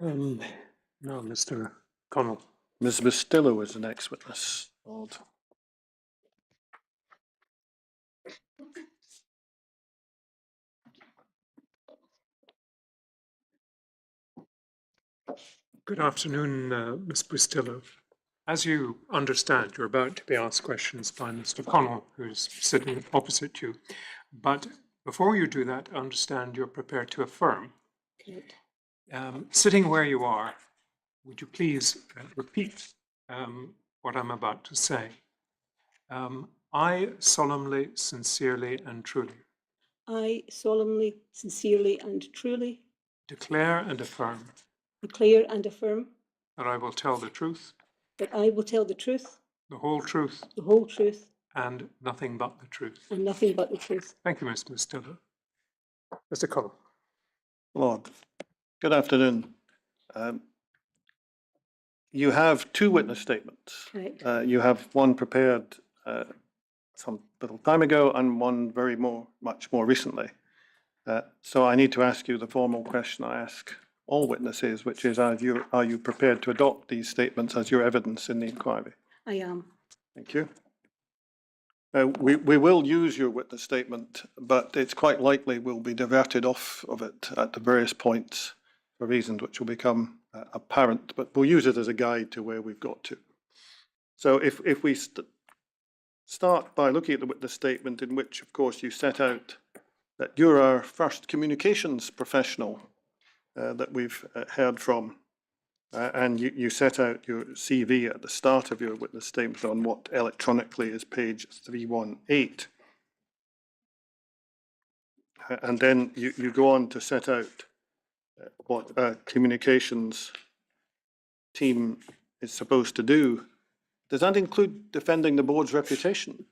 No, Mr. Connell. Ms. Bustillo is the next witness. Lord. Good afternoon, Ms. Bustillo. As you understand, you're about to be asked questions by Mr. Connell, who's sitting opposite you. But before you do that, understand you're prepared to affirm. Good. Sitting where you are, would you please repeat what I'm about to say? I solemnly, sincerely, and truly I solemnly, sincerely, and truly declare and affirm declare and affirm that I will tell the truth, that I will tell the truth, the whole truth, the whole truth, and nothing but the truth. and nothing but the truth. Thank you, Mr. Bustillo. Mr. Connell. Lord. Good afternoon. You have two witness statements. Correct. You have one prepared some little time ago and one much more recently. So I need to ask you the formal question I ask all witnesses, which is, are you prepared to adopt these statements as your evidence in the inquiry? I am. Thank you. We will use your witness statement, but it's quite likely we'll be diverted off of it at the various points for reasons which will become apparent, but we'll use it as a guide to where we've got to. So if we start by looking at the witness statement, in which, of course, you set out that you're our first communications professional that we've heard from, and you set out your CV at the start of your witness statement on what electronically is page 318. And then you go on to set out what a communications team is supposed to do. Does that include defending the board's reputation?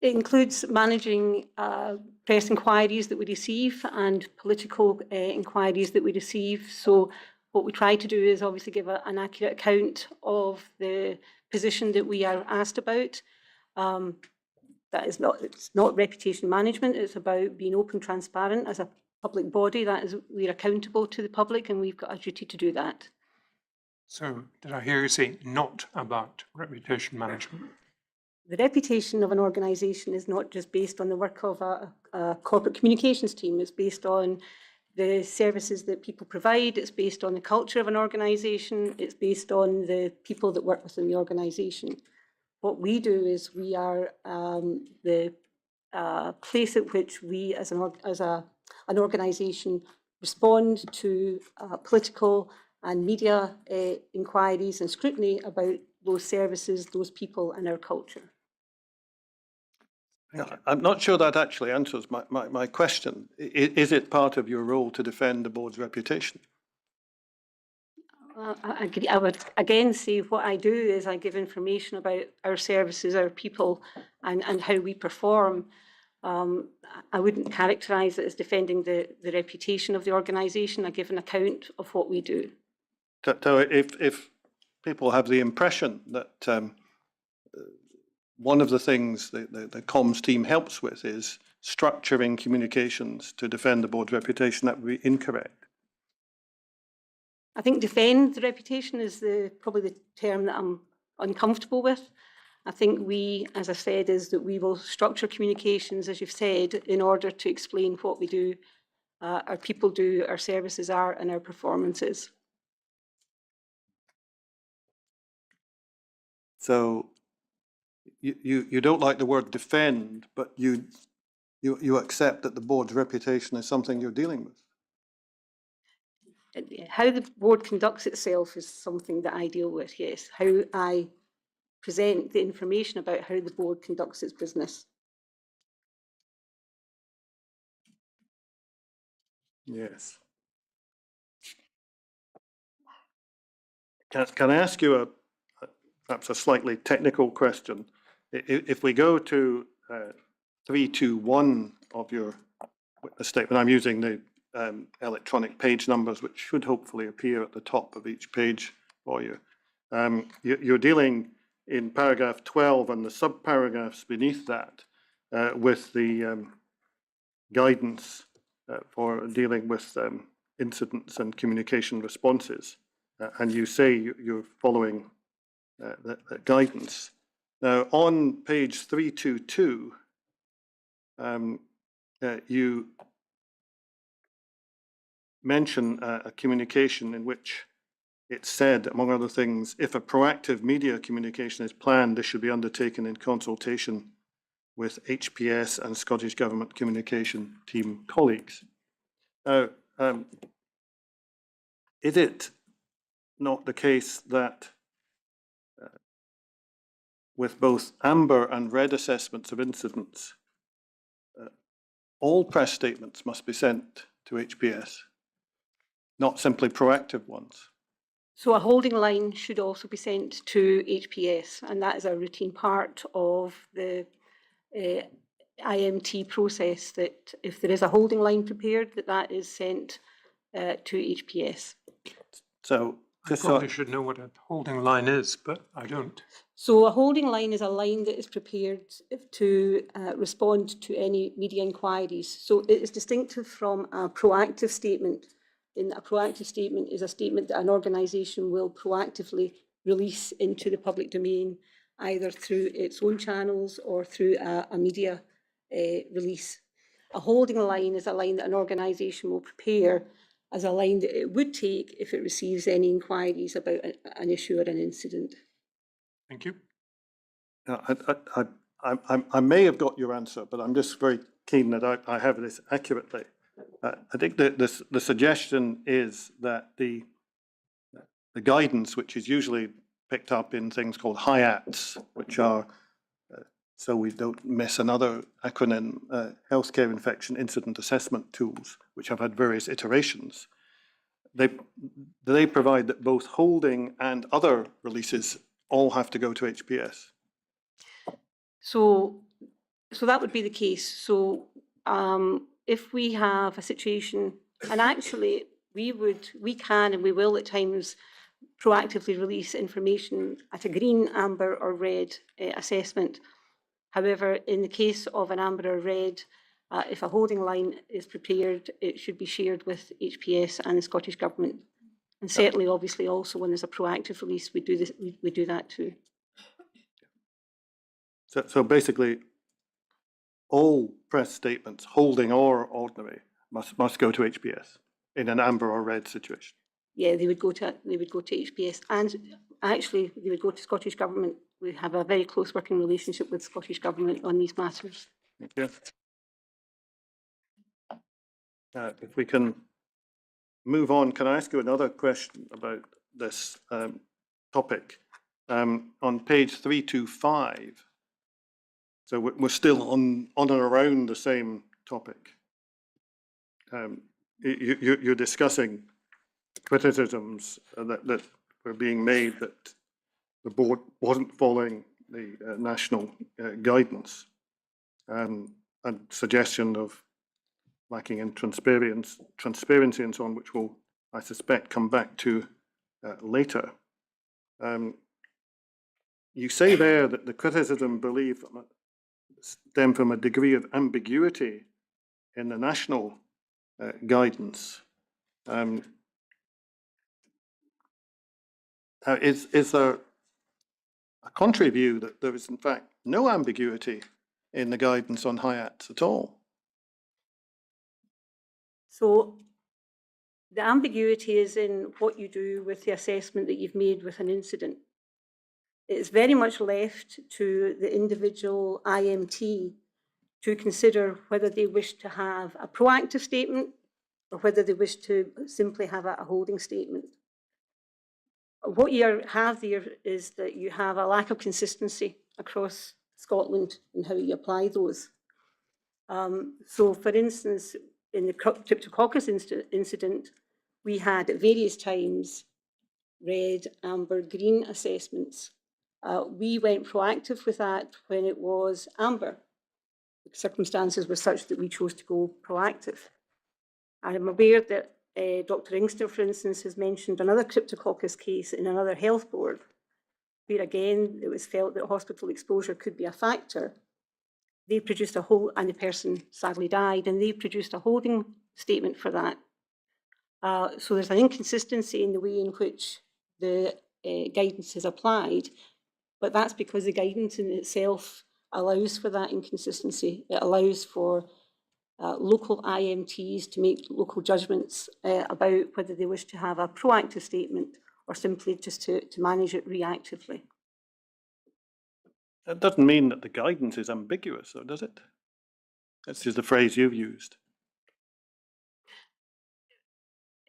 It includes managing press inquiries that we receive and political inquiries that we receive. So what we try to do is obviously give an accurate account of the position that we are asked about. It's not reputation management. It's about being open, transparent as a public body. We're accountable to the public, and we've got a duty to do that. So did I hear you say not about reputation management? The reputation of an organisation is not just based on the work of a corporate communications team. It's based on the services that people provide. It's based on the culture of an organisation. It's based on the people that work within the organisation. What we do is we are the place at which we, as an organisation, respond to political and media inquiries and scrutiny about those services, those people, and our culture. Yeah, I'm not sure that actually answers my question. Is it part of your role to defend the board's reputation? I would again say what I do is I give information about our services, our people, and how we perform. I wouldn't characterise it as defending the reputation of the organisation. I give an account of what we do. So if people have the impression that one of the things the comms team helps with is structuring communications to defend the board's reputation, that would be incorrect. I think defend the reputation is probably the term that I'm uncomfortable with. I think we, as I said, is that we will structure communications, as you've said, in order to explain what we do, our people do, our services are, and our performances. So you don't like the word defend, but you accept that the board's reputation is something you're dealing with. How the board conducts itself is something that I deal with, yes. How I present the information about how the board conducts its business. Yes. Can I ask you perhaps a slightly technical question? If we go to 321 of your witness statement, I'm using the electronic page numbers, which should hopefully appear at the top of each page for you. You're dealing in paragraph 12 and the subparagraphs beneath that with the guidance for dealing with incidents and communication responses. And you say you're following that guidance. Now, on page 322, you mention a communication in which it said, among other things, if a proactive media communication is planned, this should be undertaken in consultation with HPS and Scottish Government communication team colleagues. Now, is it not the case that with both amber and red assessments of incidents, all press statements must be sent to HPS, not simply proactive ones? So a holding line should also be sent to HPS, and that is a routine part of the IMT process, that if there is a holding line prepared, that is sent to HPS. So, I just probably should know what a holding line is, but I don't. So a holding line is a line that is prepared to respond to any media inquiries. So it is distinctive from a proactive statement. In a proactive statement is a statement that an organisation will proactively release into the public domain, either through its own channels or through a media release. A holding line is a line that an organisation will prepare as a line that it would take if it receives any inquiries about an issue or an incident. Thank you. I may have got your answer, but I'm just very keen that I have this accurately. I think that the suggestion is that the guidance, which is usually picked up in things called HIATs, which are, so we don't miss another acronym, Healthcare Infection Incident Assessment Tools, which have had various iterations. They provide that both holding and other releases all have to go to HPS. So that would be the case. So if we have a situation, and actually we can and we will at times proactively release information at a green, amber or red assessment. However, in the case of an amber or red, if a holding line is prepared, it should be shared with HPS and the Scottish Government. And certainly, obviously, also when there's a proactive release, we do that too. So basically, all press statements, holding or ordinary, must go to HPS in an amber or red situation. Yeah, they would go to HPS, and actually they would go to Scottish Government. We have a very close working relationship with Scottish Government on these matters. Thank you. If we can move on, can I ask you another question about this topic? On page 325, so we're still on and around the same topic. You're discussing criticisms that were being made that the board wasn't following the national guidance, and suggestion of lacking in transparency and so on, which will, I suspect, come back to later. You say there that the criticism believed stem from a degree of ambiguity in the national guidance. Is there a contrary view that there is in fact no ambiguity in the guidance on HIATs at all? So the ambiguity is in what you do with the assessment that you've made with an incident. It's very much left to the individual IMT to consider whether they wish to have a proactive statement or whether they wish to simply have a holding statement. What you have there is that you have a lack of consistency across Scotland in how you apply those. So, for instance, in the Cryptococcus incident, we had at various times red, amber, green assessments. We went proactive with that when it was amber. The circumstances were such that we chose to go proactive. I'm aware that Dr. Inkster, for instance, has mentioned another Cryptococcus case in another health board, where again it was felt that hospital exposure could be a factor. They produced and the person sadly died, and they produced a holding statement for that. So there's an inconsistency in the way in which the guidance is applied, but that's because the guidance in itself allows for that inconsistency. It allows for local IMTs to make local judgments about whether they wish to have a proactive statement or simply just to manage it reactively. That doesn't mean that the guidance is ambiguous, though, does it? That's just the phrase you've used.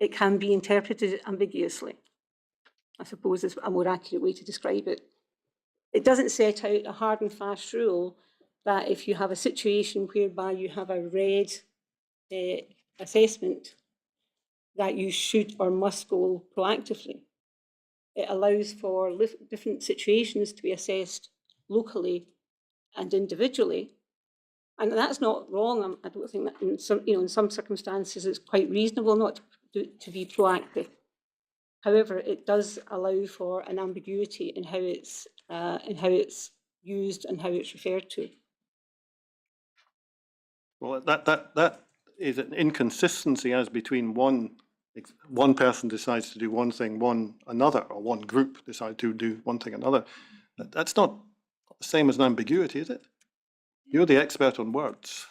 It can be interpreted ambiguously, I suppose is a more accurate way to describe it. It doesn't set out a hard and fast rule that if you have a situation whereby you have a red assessment, that you should or must go proactively. It allows for different situations to be assessed locally and individually. And that's not wrong. I don't think that in some circumstances it's quite reasonable not to be proactive. However, it does allow for an ambiguity in how it's used and how it's referred to. Well, that is an inconsistency as between one person decides to do one thing, another, or one group decides to do one thing, another. That's not the same as an ambiguity, is it? You're the expert on words.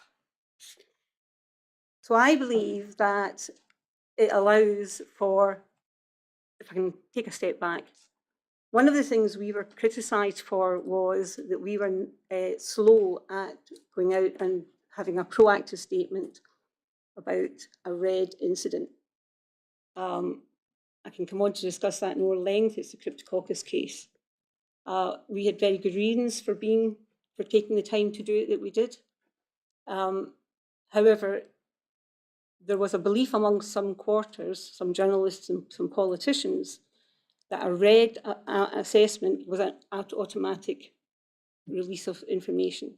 So I believe that it allows for, if I can take a step back, one of the things we were criticised for was that we were slow at going out and having a proactive statement about a red incident. I can come on to discuss that in more length. It's the Cryptococcus case. We had very good reasons for taking the time to do it that we did. However, there was a belief among some quarters, some journalists and some politicians, that a red assessment was an automatic release of information.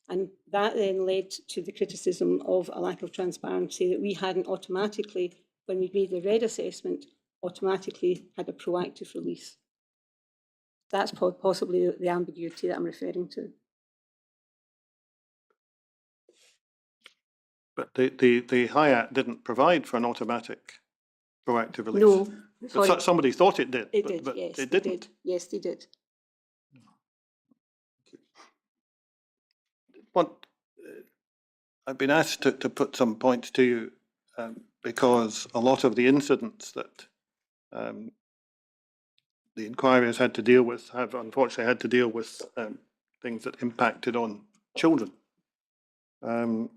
And that then led to the criticism of a lack of transparency, that we hadn't automatically, when we made the red assessment, automatically had a proactive release. That's possibly the ambiguity that I'm referring to. But the HIAT didn't provide for an automatic proactive release. No, But sorry. somebody thought it did. It but, did, but yes. it They didn't. did. Yes, they did. I've been asked to put some points to you because a lot of the incidents that the inquiry has had to deal with have unfortunately had to deal with things that impacted on children. And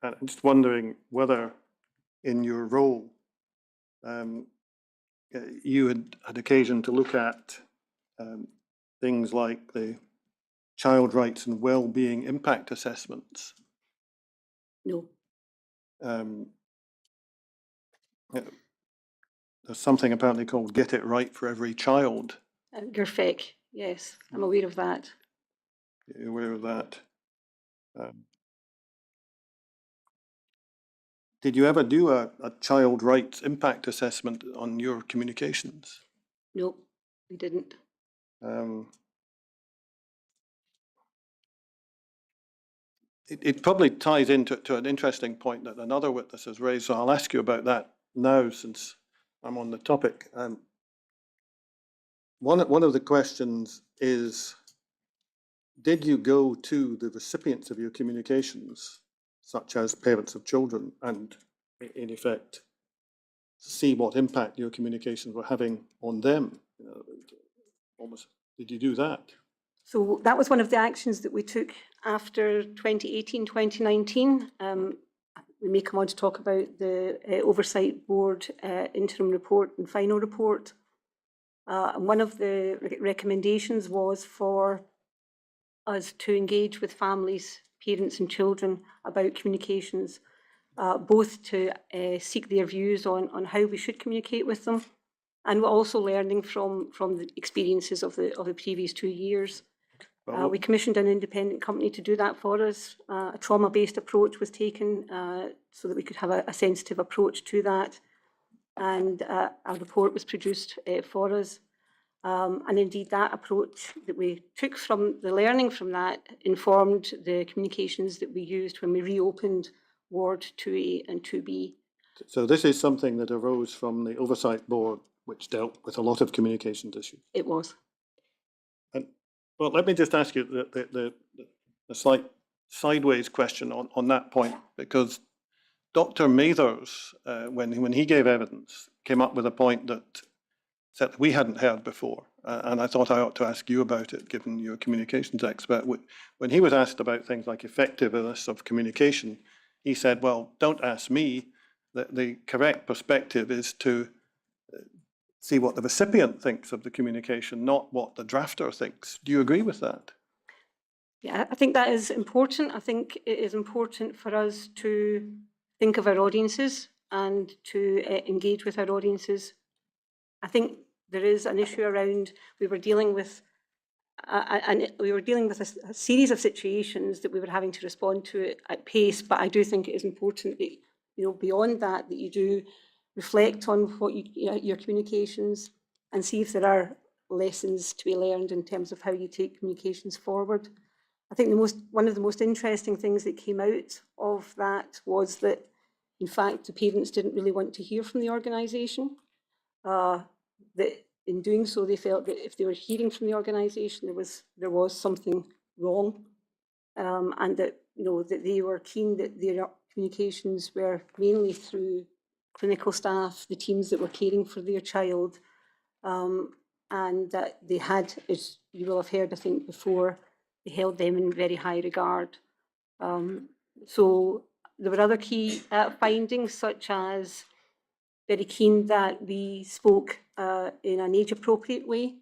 I'm just wondering whether in your role you had occasion to look at things like the child rights and well-being impact assessments. No. There's something apparently called Get It Right for Every Child. GERFEC, yes, I'm aware of that. You're aware of that? Did you ever do a child rights impact assessment on your communications? No, we didn't. It probably ties into an interesting point that another witness has raised, so I'll ask you about that now since I'm on the topic. One of the questions is, did you go to the recipients of your communications, such as parents of children, and in effect see what impact your communications were having on them? Did you do that? So that was one of the actions that we took after 2018, 2019. We may come on to talk about the Oversight Board interim report and final report. And one of the recommendations was for us to engage with families, parents and children about communications, both to seek their views on how we should communicate with them, and we're also learning from the experiences of the previous 2 years. We commissioned an independent company to do that for us. A trauma-based approach was taken so that we could have a sensitive approach to that. And a report was produced for us. And indeed, that approach that we took from the learning from that informed the communications that we used when we reopened Ward 2A and 2B So this is something that arose from the Oversight Board, which dealt with a lot of communications issues. It was. And, well, let me just ask you the slight sideways question on that point, because Dr. Mathers, when he gave evidence, came up with a point that we hadn't heard before. And I thought I ought to ask you about it, given you're a communications expert. When he was asked about things like effectiveness of communication, he said, well, don't ask me. The correct perspective is to see what the recipient thinks of the communication, not what the drafter thinks. Do you agree with that? Yeah, I think that is important. I think it is important for us to think of our audiences and to engage with our audiences. I think there is an issue around, we were dealing with a series of situations that we were having to respond to at pace, but I do think it is important that, beyond that, that you do reflect on what your communications and see if there are lessons to be learned in terms of how you take communications forward. I think one of the most interesting things that came out of that was that, in fact, the parents didn't really want to hear from the organisation. That in doing so, they felt that if they were hearing from the organisation, there was something wrong, and that that they were keen that their communications were mainly through clinical staff, the teams that were caring for their child, and that they had, as you will have heard, I think before, they held them in very high regard. So there were other key findings, such as very keen that we spoke in an age-appropriate way.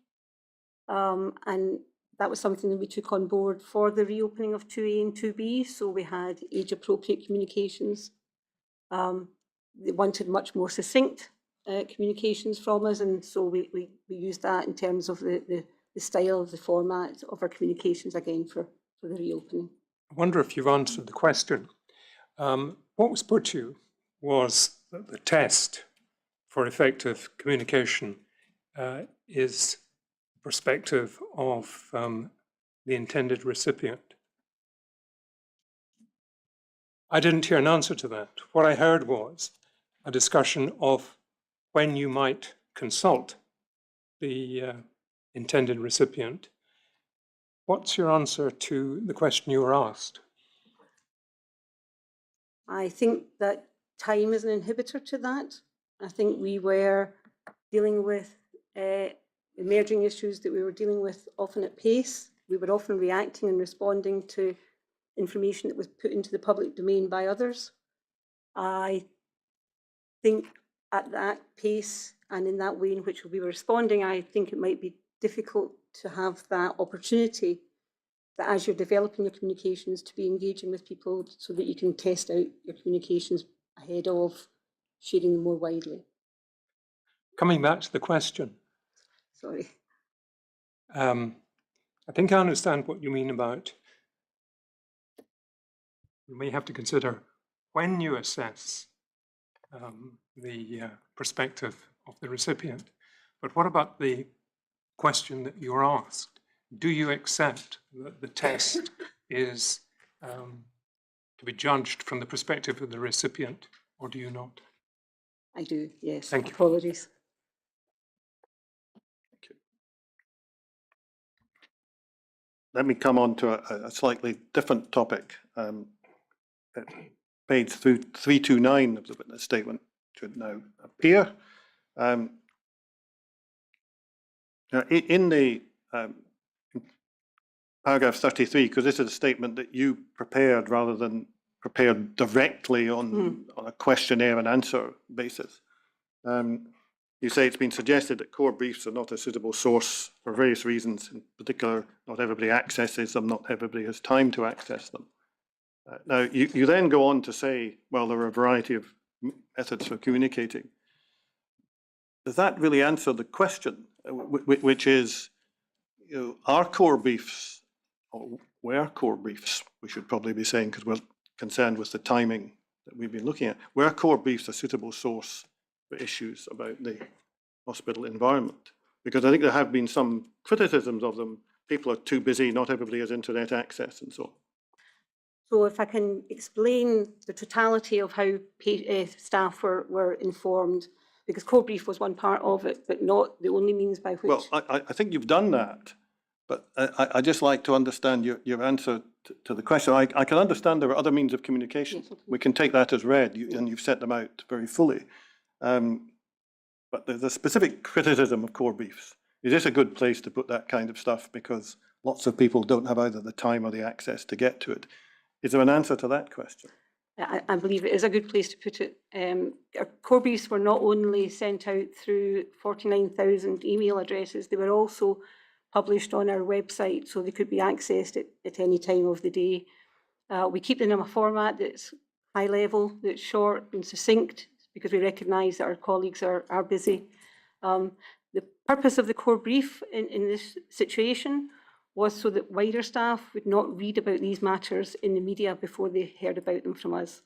And that was something that we took on board for the reopening of 2A and 2B. So we had age-appropriate communications. They wanted much more succinct communications from us. And so we used that in terms of the style of the format of our communications, again, for the reopening. I wonder if you've answered the question. What was put to you was that the test for effective communication is the perspective of the intended recipient. I didn't hear an answer to that. What I heard was a discussion of when you might consult the intended recipient. What's your answer to the question you were asked? I think that time is an inhibitor to that. I think we were dealing with emerging issues that we were dealing with often at pace. We were often reacting and responding to information that was put into the public domain by others. I think at that pace and in that way in which we were responding, I think it might be difficult to have that opportunity that as you're developing your communications to be engaging with people so that you can test out your communications ahead of sharing them more widely. Coming back to the question, Sorry. I think I understand what you mean about you may have to consider when you assess the perspective of the recipient. But what about the question that you were asked? Do you accept that the test is to be judged from the perspective of the recipient, or do you not? I do, yes. Thank you. Apologies. Let me come on to a slightly different topic. Page 329 of the witness statement should now appear. In the paragraph 33, because this is a statement that you prepared rather than prepared directly on a questionnaire and answer basis. You say it's been suggested that core briefs are not a suitable source for various reasons. In particular, not everybody accesses them, not everybody has time to access them. Now, you then go on to say, well, there are a variety of methods for communicating. Does that really answer the question, which is, are core briefs, or were core briefs, we should probably be saying, because we're concerned with the timing that we've been looking at, were core briefs a suitable source for issues about the hospital environment? Because I think there have been some criticisms of them. People are too busy, not everybody has internet access and so on. So if I can explain the totality of how staff were informed, because core brief was one part of it, but not the only means by which. Well, I think you've done that, but I just like to understand your answer to the question. I can understand there are other means of communication. Yes, okay. We can take that as read, and you've set them out very fully. But there's a specific criticism of core briefs. Is this a good place to put that kind of stuff? Because lots of people don't have either the time or the access to get to it. Is there an answer to that question? I believe it is a good place to put it. Our core briefs were not only sent out through 49,000 email addresses, they were also published on our website, so they could be accessed at any time of the day. We keep them in a format that's high level, that's short and succinct, because we recognise that our colleagues are busy. The purpose of the core brief in this situation was so that wider staff would not read about these matters in the media before they heard about them from us.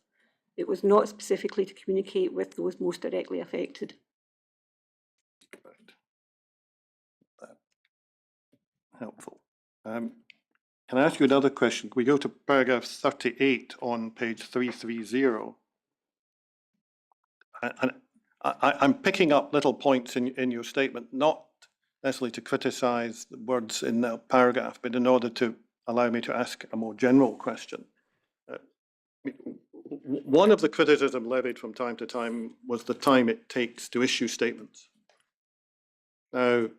It was not specifically to communicate with those most directly affected. Right. Helpful. Can I ask you another question? Can we go to paragraph 38 on page 330? And I'm picking up little points in your statement, not necessarily to criticise the words in the paragraph, but in order to allow me to ask a more general question. One of the criticism levied from time to time was the time it takes to issue statements. Now,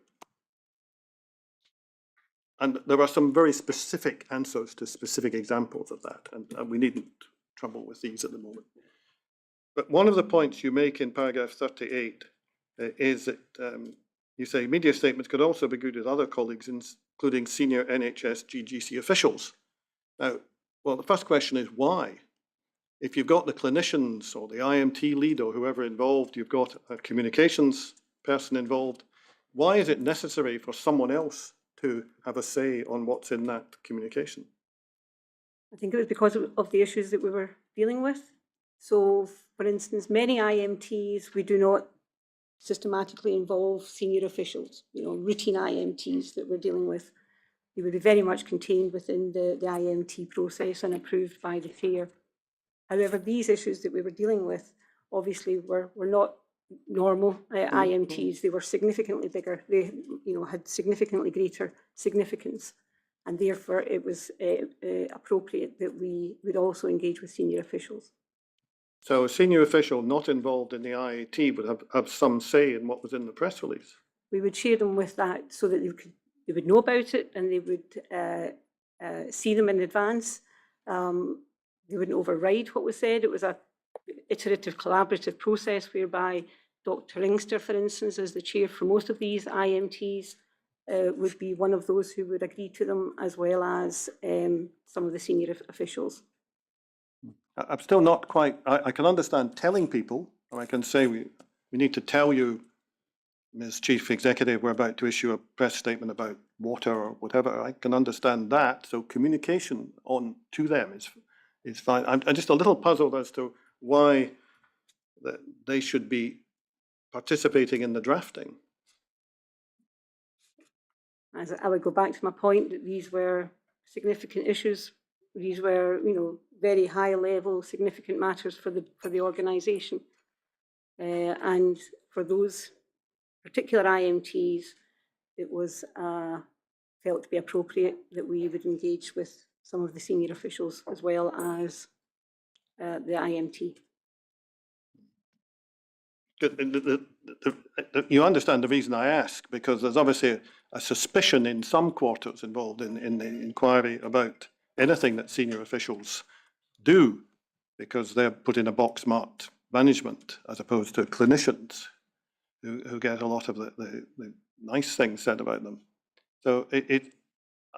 and there are some very specific answers to specific examples of that, and we needn't trouble with these at the moment. But one of the points you make in paragraph 38 is that you say media statements could also be good with other colleagues, including senior NHS GGC officials. Now, well, the first question is why? If you've got the clinicians or the IMT lead or whoever involved, you've got a communications person involved, why is it necessary for someone else to have a say on what's in that communication? I think it was because of the issues that we were dealing with. So, for instance, many IMTs, we do not systematically involve senior officials, routine IMTs that we're dealing with. They would be very much contained within the IMT process and approved by the chair. However, these issues that we were dealing with obviously were not normal IMTs. They were significantly bigger. They had significantly greater significance. And therefore, it was appropriate that we would also engage with senior officials. So a senior official not involved in the IAT would have some say in what was in the press release? We would share them with that so that they would know about it and they would see them in advance. They wouldn't override what was said. It was an iterative, collaborative process whereby Dr. Inkster, for instance, as the chair for most of these IMTs, would be one of those who would agree to them, as well as some of the senior officials. I'm still not quite, I can understand telling people, or I can say we need to tell you, Ms. Chief Executive, we're about to issue a press statement about water or whatever. I can understand that. So communication on to them is fine. I'm just a little puzzled as to why they should be participating in the drafting. As I would go back to my point that these were significant issues. These were, very high level, significant matters for the organisation. And for those particular IMTs, it was felt to be appropriate that we would engage with some of the senior officials as well as the IMT. You understand the reason I ask, because there's obviously a suspicion in some quarters involved in the inquiry about anything that senior officials do, because they're put in a box marked management as opposed to clinicians who get a lot of the nice things said about them. So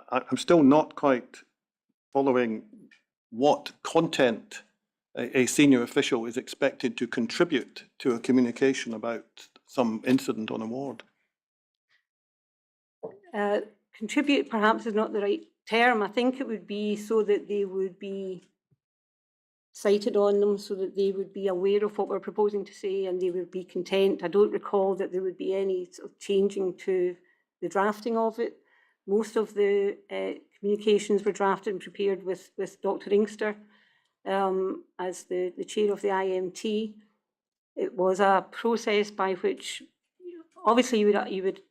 I'm still not quite following what content a senior official is expected to contribute to a communication about some incident on a ward. Contribute perhaps is not the right term. I think it would be so that they would be cited on them, so that they would be aware of what we're proposing to say and they would be content. I don't recall that there would be any sort of changing to the drafting of it. Most of the communications were drafted and prepared with Dr. Inkster as the chair of the IMT. It was a process by which, obviously, you would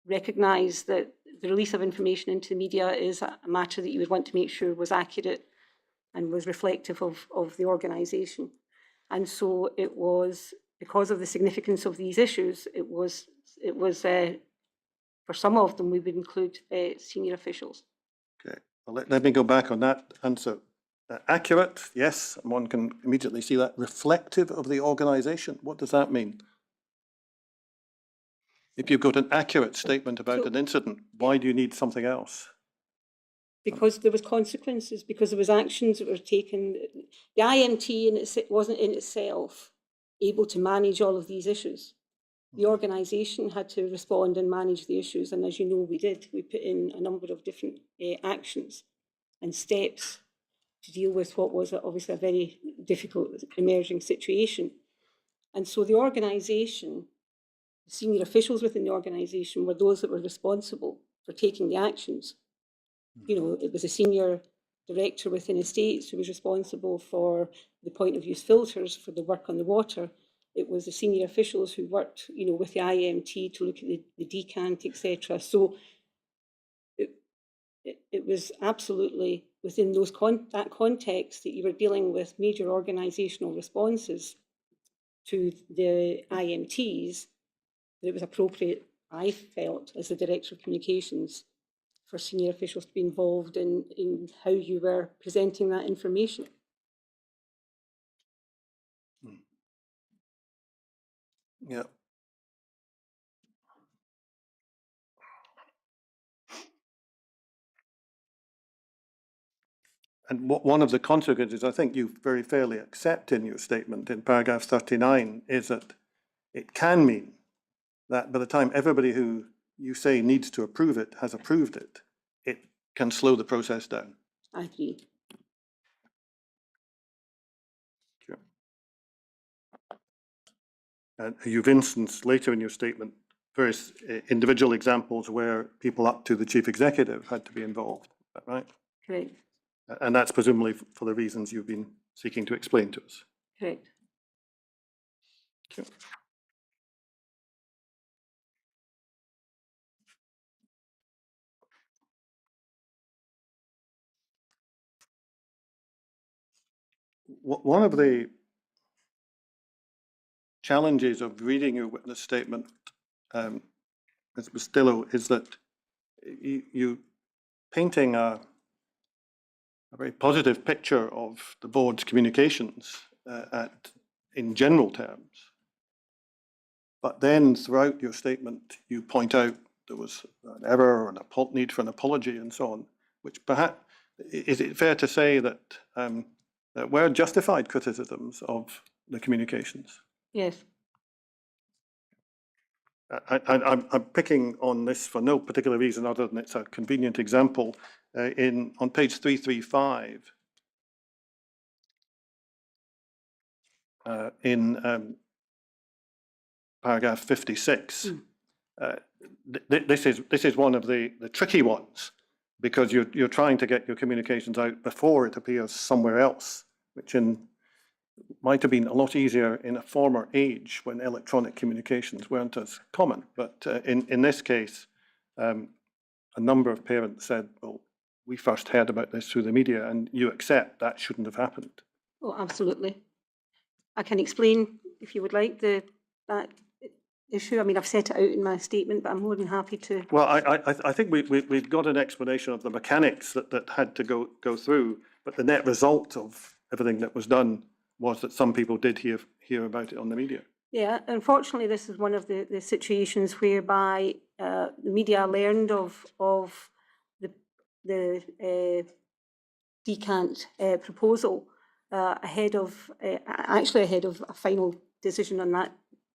recognise that the release of information into the media is a matter that you would want to make sure was accurate and was reflective of the organisation. And so it was, because of the significance of these issues, it was for some of them, we would include senior officials. Okay, well, let me go back on that answer. Accurate, yes, and one can immediately see that. Reflective of the organisation, what does that mean? If you've got an accurate statement about an incident, why do you need something else? Because there was consequences, because there was actions that were taken. The IMT wasn't in itself able to manage all of these issues. The organisation had to respond and manage the issues, and as you know, we did. We put in a number of different actions and steps to deal with what was obviously a very difficult emerging situation. And so the organisation, the senior officials within the organisation were those that were responsible for taking the actions. You know, it was a senior director within estates who was responsible for the point of use filters for the work on the water. It was the senior officials who worked, you know, with the IMT to look at the decant, etc. So it was absolutely within those that context that you were dealing with major organisational responses to the IMTs, that it was appropriate, I felt, as the Director of Communications, for senior officials to be involved in how you were presenting that information. Yeah. And one of the consequences, I think you very fairly accept in your statement in paragraph 39, is that it can mean that by the time everybody who you say needs to approve it has approved it, it can slow the process down. I agree. Sure. And you've instanced later in your statement various individual examples where people up to the chief executive had to be involved, is that right? Correct. And that's presumably for the reasons you've been seeking to explain to us. Correct. Sure. One of the challenges of reading your witness statement, Ms. Bustillo, is that you painting a very positive picture of the board's communications in general terms. But then throughout your statement, you point out there was an error or a need for an apology and so on, which perhaps, is it fair to say that that were justified criticisms of the communications? Yes. I'm picking on this for no particular reason other than it's a convenient example. On page 335, in paragraph 56, this is one of the tricky ones, because you're trying to get your communications out before it appears somewhere else, which might have been a lot easier in a former age when electronic communications weren't as common. But in this case, a number of parents said, well, we first heard about this through the media, and you accept that shouldn't have happened. Oh, absolutely. I can explain, if you would like, that issue. I mean, I've set it out in my statement, but I'm more than happy to. Well, I think we've got an explanation of the mechanics that had to go through, but the net result of everything that was done was that some people did hear about it on the media. Yeah, unfortunately, this is one of the situations whereby the media learned of the decant proposal ahead of a final decision on that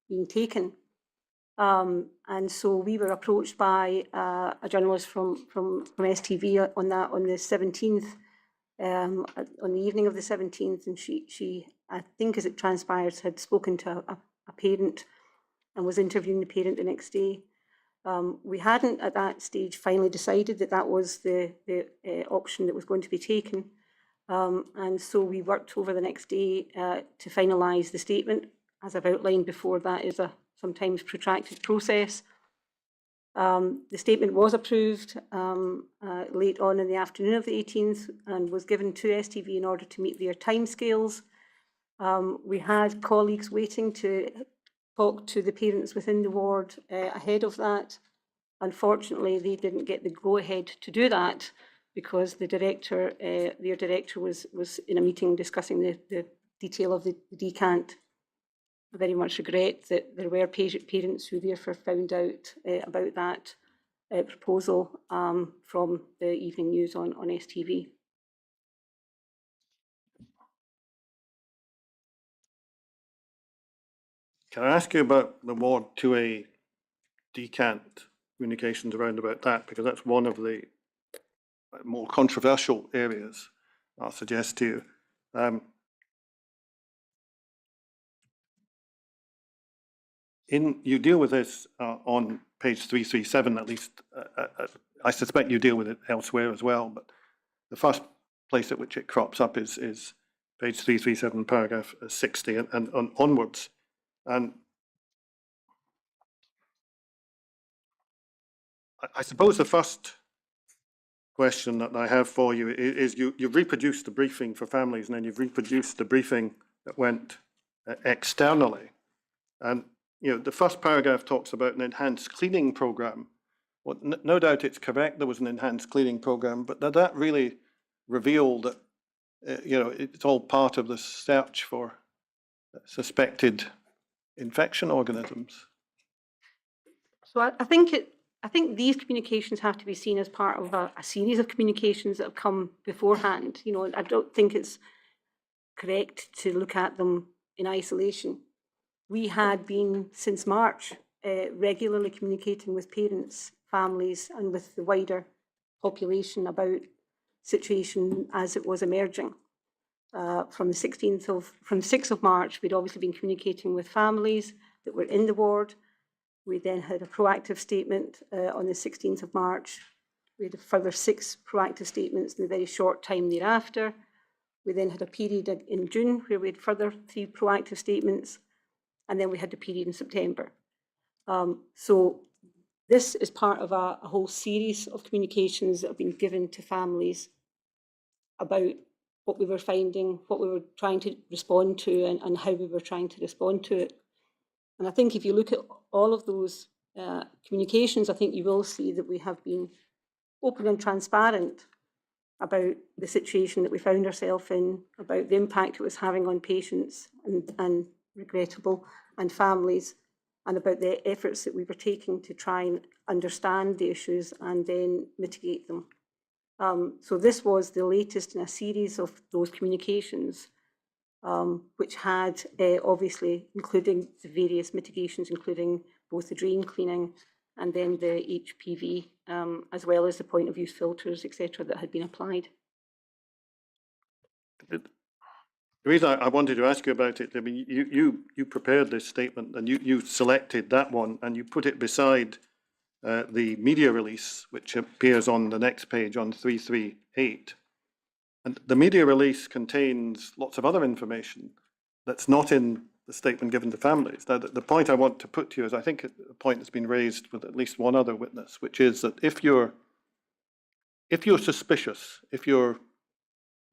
being taken. And so we were approached by a journalist from STV on the 17th, on the evening of the 17th, and she, I think as it transpires, had spoken to a parent and was interviewing the parent the next day. We hadn't at that stage finally decided that that was the option that was going to be taken. And so we worked over the next day to finalise the statement. As I've outlined before, that is a sometimes protracted process. The statement was approved late on in the afternoon of the 18th and was given to STV in order to meet their timescales. We had colleagues waiting to talk to the parents within the ward ahead of that. Unfortunately, they didn't get the go-ahead to do that because the director, their director was in a meeting discussing the detail of the decant. I very much regret that there were parents who therefore found out about that proposal from the evening news on STV. Can I ask you about the Ward 2A decant communications around about that? Because that's one of the more controversial areas, I'll suggest to you. You deal with this on page 337, at least. I suspect you deal with it elsewhere as well, but the first place at which it crops up is page 337, paragraph 60 and onwards. And I suppose the first question that I have for you is you've reproduced the briefing for families, and then you've reproduced the briefing that went externally. And the first paragraph talks about an enhanced cleaning program. Well, no doubt it's correct there was an enhanced cleaning program, but did that really reveal that it's all part of the search for suspected infection organisms? So I think these communications have to be seen as part of a series of communications that have come beforehand. I don't think it's correct to look at them in isolation. We had been, since March, regularly communicating with parents, families, and with the wider population about situation as it was emerging. From the 6th of March, we'd obviously been communicating with families that were in the ward. We then had a proactive statement on the 16th of March. We had a further 6 proactive statements in a very short time thereafter. We then had a period in June where we had further 3 proactive statements, and then we had the period in September. So this is part of a whole series of communications that have been given to families about what we were finding, what we were trying to respond to, and how we were trying to respond to it. And I think if you look at all of those communications, I think you will see that we have been open and transparent about the situation that we found ourselves in, about the impact it was having on patients and regrettable, and families, and about the efforts that we were taking to try and understand the issues and then mitigate them. So this was the latest in a series of those communications, which had obviously including the various mitigations, including both the drain cleaning and then the HPV, as well as the point of use filters, etc., that had been applied. The reason I wanted to ask you about it, I mean, you prepared this statement and you selected that one and you put it beside the media release, which appears on the next page on 338. And the media release contains lots of other information that's not in the statement given to families. Now, the point I want to put to you is, I think a point that's been raised with at least one other witness, which is that if you're suspicious, if you're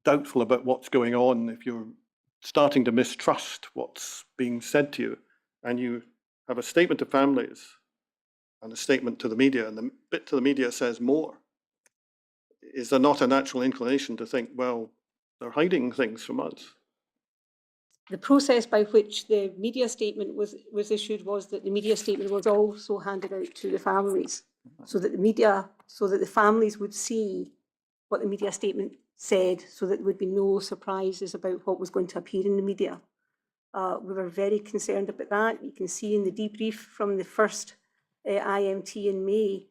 doubtful about what's going on, if you're starting to mistrust what's being said to you, and you have a statement to families and a statement to the media, and the bit to the media says more, is there not a natural inclination to think, well, they're hiding things from us? The process by which the media statement was issued was that the media statement was also handed out to the families, so that the families would see what the media statement said, so that there would be no surprises about what was going to appear in the media. We were very concerned about that. You can see in the debrief from the first IMT in May,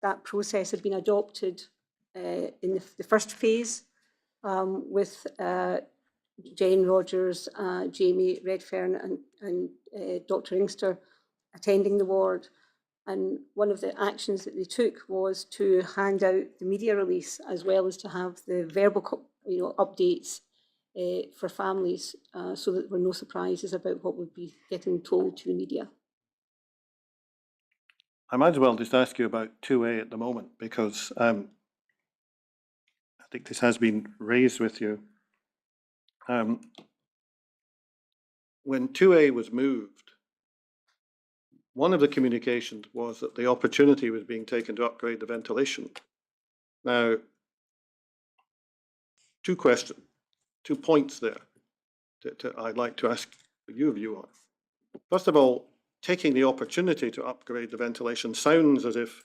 that process had been adopted in the first phase with Jane Rogers, Jamie Redfern and Dr. Inkster attending the ward. And one of the actions that they took was to hand out the media release as well as to have the verbal, updates for families, so that there were no surprises about what would be getting told to the media. I might as well just ask you about 2A at the moment, because I think this has been raised with you. When 2A was moved, one of the communications was that the opportunity was being taken to upgrade the ventilation. Now, two points there that I'd like to ask your view on. First of all, taking the opportunity to upgrade the ventilation sounds as if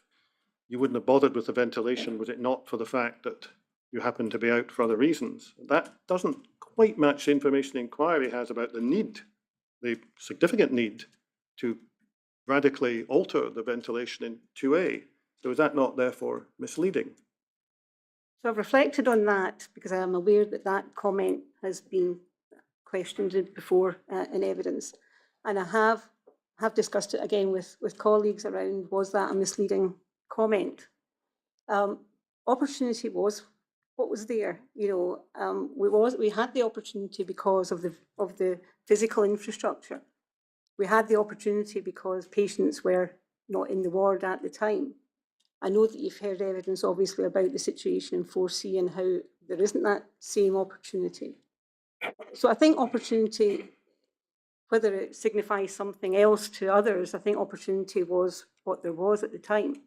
you wouldn't have bothered with the ventilation was it not for the fact that you happen to be out for other reasons. That doesn't quite match the information the inquiry has about the need, the significant need to radically alter the ventilation in 2A. So is that not therefore misleading? So I've reflected on that because I am aware that that comment has been questioned before in evidence. And I have discussed it again with colleagues around, was that a misleading comment? Opportunity was what was there. We had the opportunity because of the physical infrastructure. We had the opportunity because patients were not in the ward at the time. I know that you've heard evidence, obviously, about the situation in 4C and how there isn't that same opportunity. So I think opportunity, whether it signifies something else to others, I think opportunity was what there was at the time.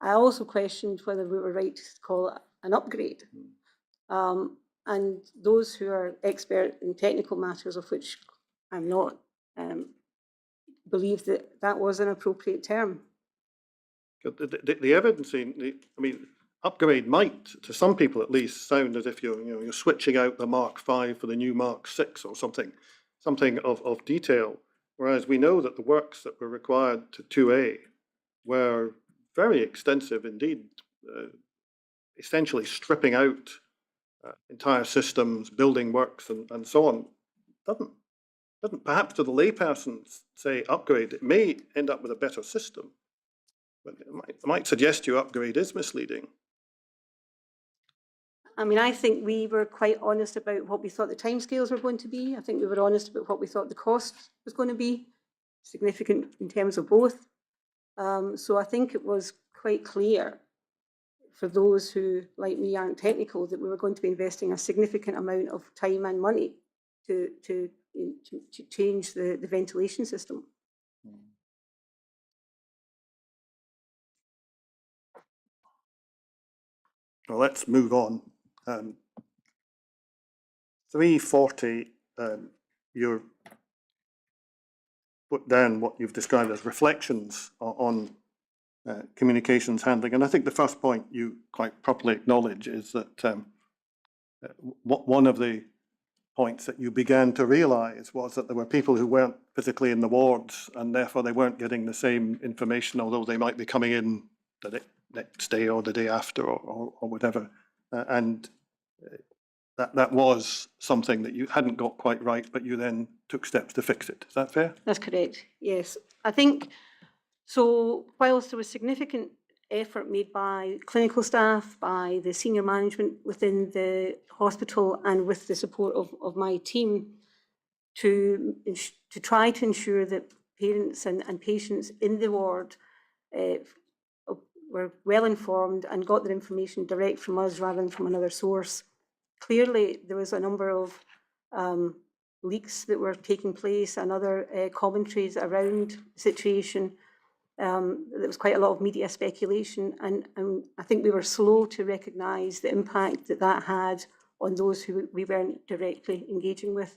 I also questioned whether we were right to call it an upgrade. And those who are expert in technical matters, of which I'm not, believe that that was an appropriate term. The evidence upgrade might, to some people at least, sound as if you're switching out the Mark V for the new Mark VI or something of detail. Whereas we know that the works that were required to 2A were very extensive indeed, essentially stripping out entire systems, building works, and so on. Doesn't perhaps to the layperson say upgrade. It may end up with a better system, but it might suggest your upgrade is misleading. I mean, I think we were quite honest about what we thought the timescales were going to be. I think we were honest about what we thought the cost was going to be, significant in terms of both. So I think it was quite clear for those who, like me, aren't technical, that we were going to be investing a significant amount of time and money to change the ventilation system. Well, let's move on. 340, you're put down what you've described as reflections on communications handling. And I think the first point you quite properly acknowledge is that one of the points that you began to realise was that there were people who weren't physically in the wards and therefore they weren't getting the same information, although they might be coming in the next day or the day after or whatever. And that was something that you hadn't got quite right, but you then took steps to fix it. Is that fair? That's correct, yes. I think, so whilst there was significant effort made by clinical staff, by the senior management within the hospital and with the support of my team to try to ensure that parents and patients in the ward were well informed and got their information direct from us rather than from another source. Clearly, there was a number of leaks that were taking place and other commentaries around the situation. There was quite a lot of media speculation, and I think we were slow to recognise the impact that had on those who we weren't directly engaging with.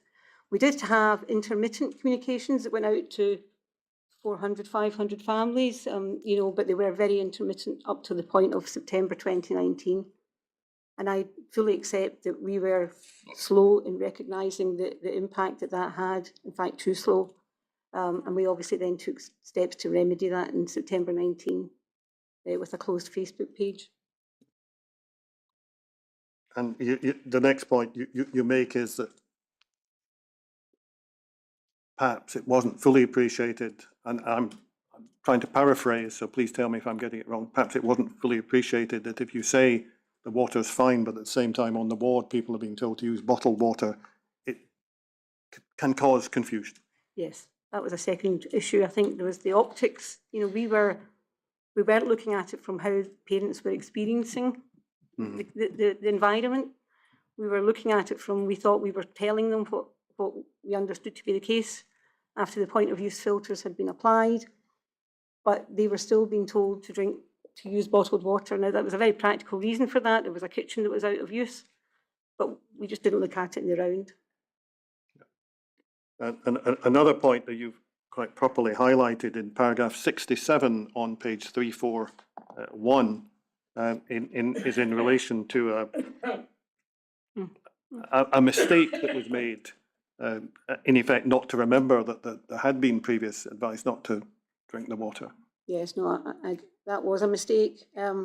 We did have intermittent communications that went out to 400, 500 families, but they were very intermittent up to the point of September 2019. And I fully accept that we were slow in recognising the impact that had, in fact, too slow. And we obviously then took steps to remedy that in September 19 with a closed Facebook page. And the next point you make is that perhaps it wasn't fully appreciated, and I'm trying to paraphrase, so please tell me if I'm getting it wrong. Perhaps it wasn't fully appreciated that if you say the water's fine, but at the same time on the ward, people are being told to use bottled water, it can cause confusion. Yes, that was a second issue. I think there was the optics. You know, we weren't looking at it from how parents were experiencing the environment. We were looking at it from, we thought we were telling them what we understood to be the case after the point of use filters had been applied, but they were still being told to use bottled water. Now, that was a very practical reason for that. There was a kitchen that was out of use, but we just didn't look at it in the round. And another point that you've quite properly highlighted in paragraph 67 on page 341 is in relation to a mistake that was made, in effect, not to remember that there had been previous advice not to drink the water. Yes, no, that was a mistake. That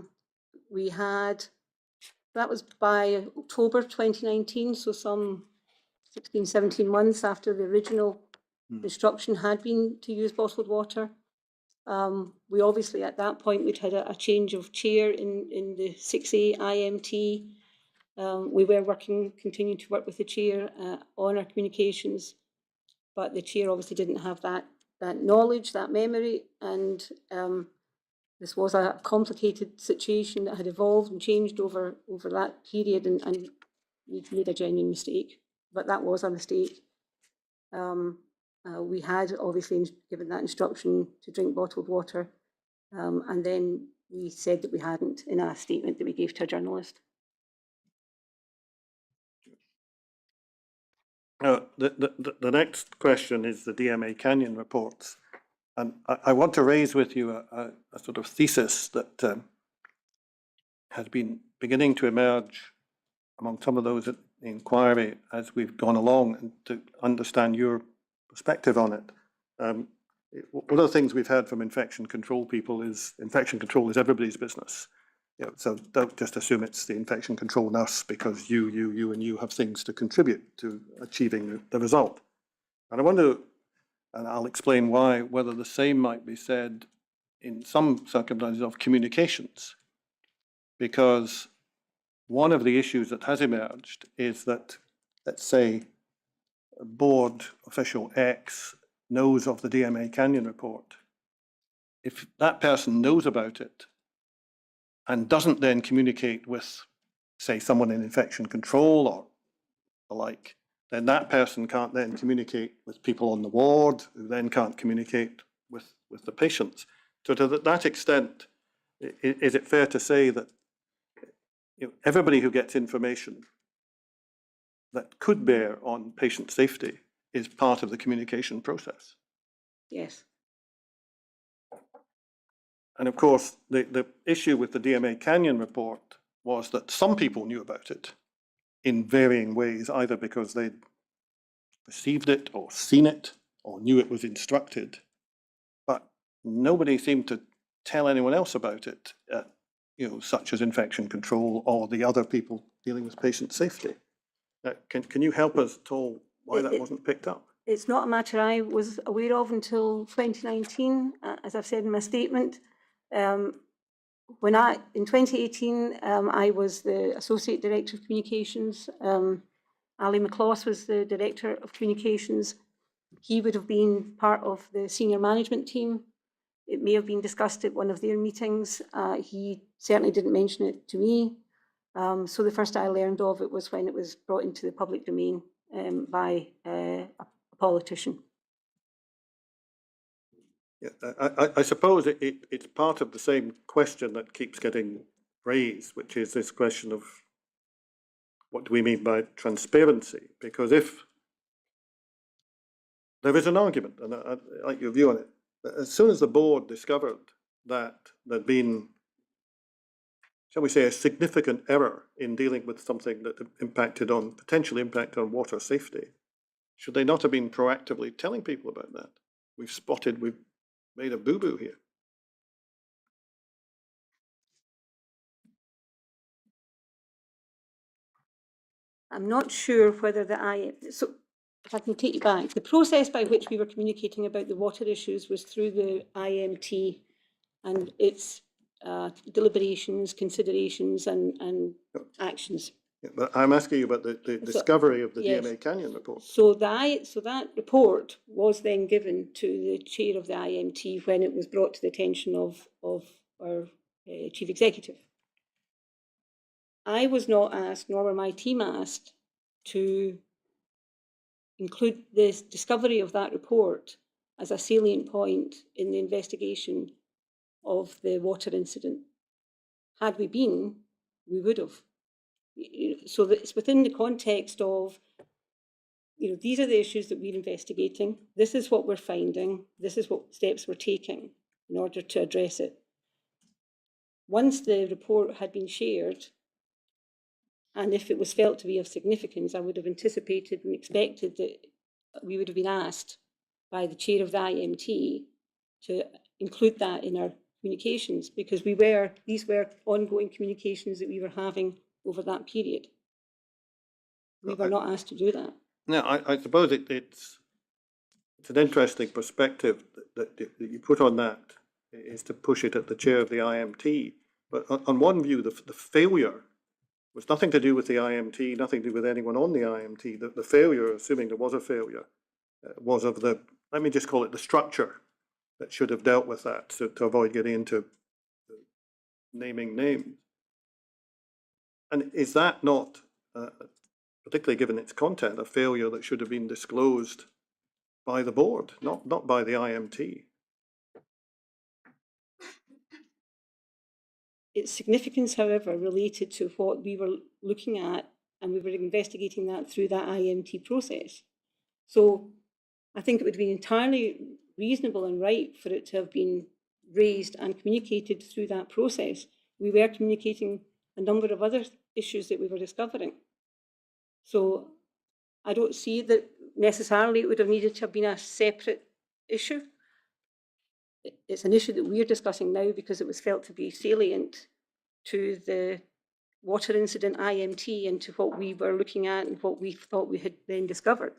was by October 2019, so some 16, 17 months after the original instruction had been to use bottled water. We obviously, at that point, we'd had a change of chair in the 6A IMT. We were continuing to work with the chair on our communications, but the chair obviously didn't have that knowledge, that memory, and this was a complicated situation that had evolved and changed over that period, and we made a genuine mistake. But that was a mistake. We had obviously given that instruction to drink bottled water, and then we said that we hadn't in a statement that we gave to a journalist. The next question is the DMA Canyon reports. And I want to raise with you a sort of thesis that has been beginning to emerge among some of those at the inquiry as we've gone along, and to understand your perspective on it. One of the things we've heard from infection control people is infection control is everybody's business. You know, so don't just assume it's the infection control nurse because you have things to contribute to achieving the result. And I wonder, and I'll explain why, whether the same might be said in some circumstances of communications. Because one of the issues that has emerged is that, let's say, board official X knows of the DMA Canyon report. If that person knows about it and doesn't then communicate with, say, someone in infection control or the like, then that person can't then communicate with people on the ward, who then can't communicate with the patients. So to that extent, is it fair to say that everybody who gets information that could bear on patient safety is part of the communication process? Yes. And of course, the issue with the DMA Canyon report was that some people knew about it in varying ways, either because they'd received it or seen it or knew it was instructed, but nobody seemed to tell anyone else about it, such as infection control or the other people dealing with patient safety. Can you help us at all why that wasn't picked up? It's not a matter I was aware of until 2019, as I've said in my statement. In 2018, I was the Associate Director of Communications. Ali McCloss was the Director of Communications. He would have been part of the senior management team. It may have been discussed at one of their meetings. He certainly didn't mention it to me. So the first I learned of it was when it was brought into the public domain by a politician. Yeah, I suppose it's part of the same question that keeps getting raised, which is this question of what do we mean by transparency? Because if there is an argument, and I like your view on it, that as soon as the board discovered that there'd been, shall we say, a significant error in dealing with something that potentially impacted on water safety, should they not have been proactively telling people about that? We've made a boo-boo here. I'm not sure whether so if I can take you back, the process by which we were communicating about the water issues was through the IMT and its deliberations, considerations and actions. Yeah, but I'm asking you about the discovery of the yes. DMA Canyon report. So that report was then given to the chair of the IMT when it was brought to the attention of our chief executive. I was not asked, nor were my team asked, to include this discovery of that report as a salient point in the investigation of the water incident. Had we been, we would have. So that it's within the context of, these are the issues that we're investigating. This is what we're finding. This is what steps we're taking in order to address it. Once the report had been shared, and if it was felt to be of significance, I would have anticipated and expected that we would have been asked by the chair of the IMT to include that in our communications, because these were ongoing communications that we were having over that period. We were not asked to do that. No, I suppose it's an interesting perspective that you put on that, is to push it at the chair of the IMT. But on one view, the failure was nothing to do with the IMT, nothing to do with anyone on the IMT. The failure, assuming there was a failure, was of let me just call it the structure that should have dealt with that, to avoid getting into naming names. And is that not, particularly given its content, a failure that should have been disclosed by the board, not by the IMT? Its significance, however, related to what we were looking at, and we were investigating that through that IMT process. So I think it would have been entirely reasonable and right for it to have been raised and communicated through that process. We were communicating a number of other issues that we were discovering. So I don't see that necessarily it would have needed to have been a separate issue. It's an issue that we're discussing now because it was felt to be salient to the water incident IMT and to what we were looking at and what we thought we had then discovered.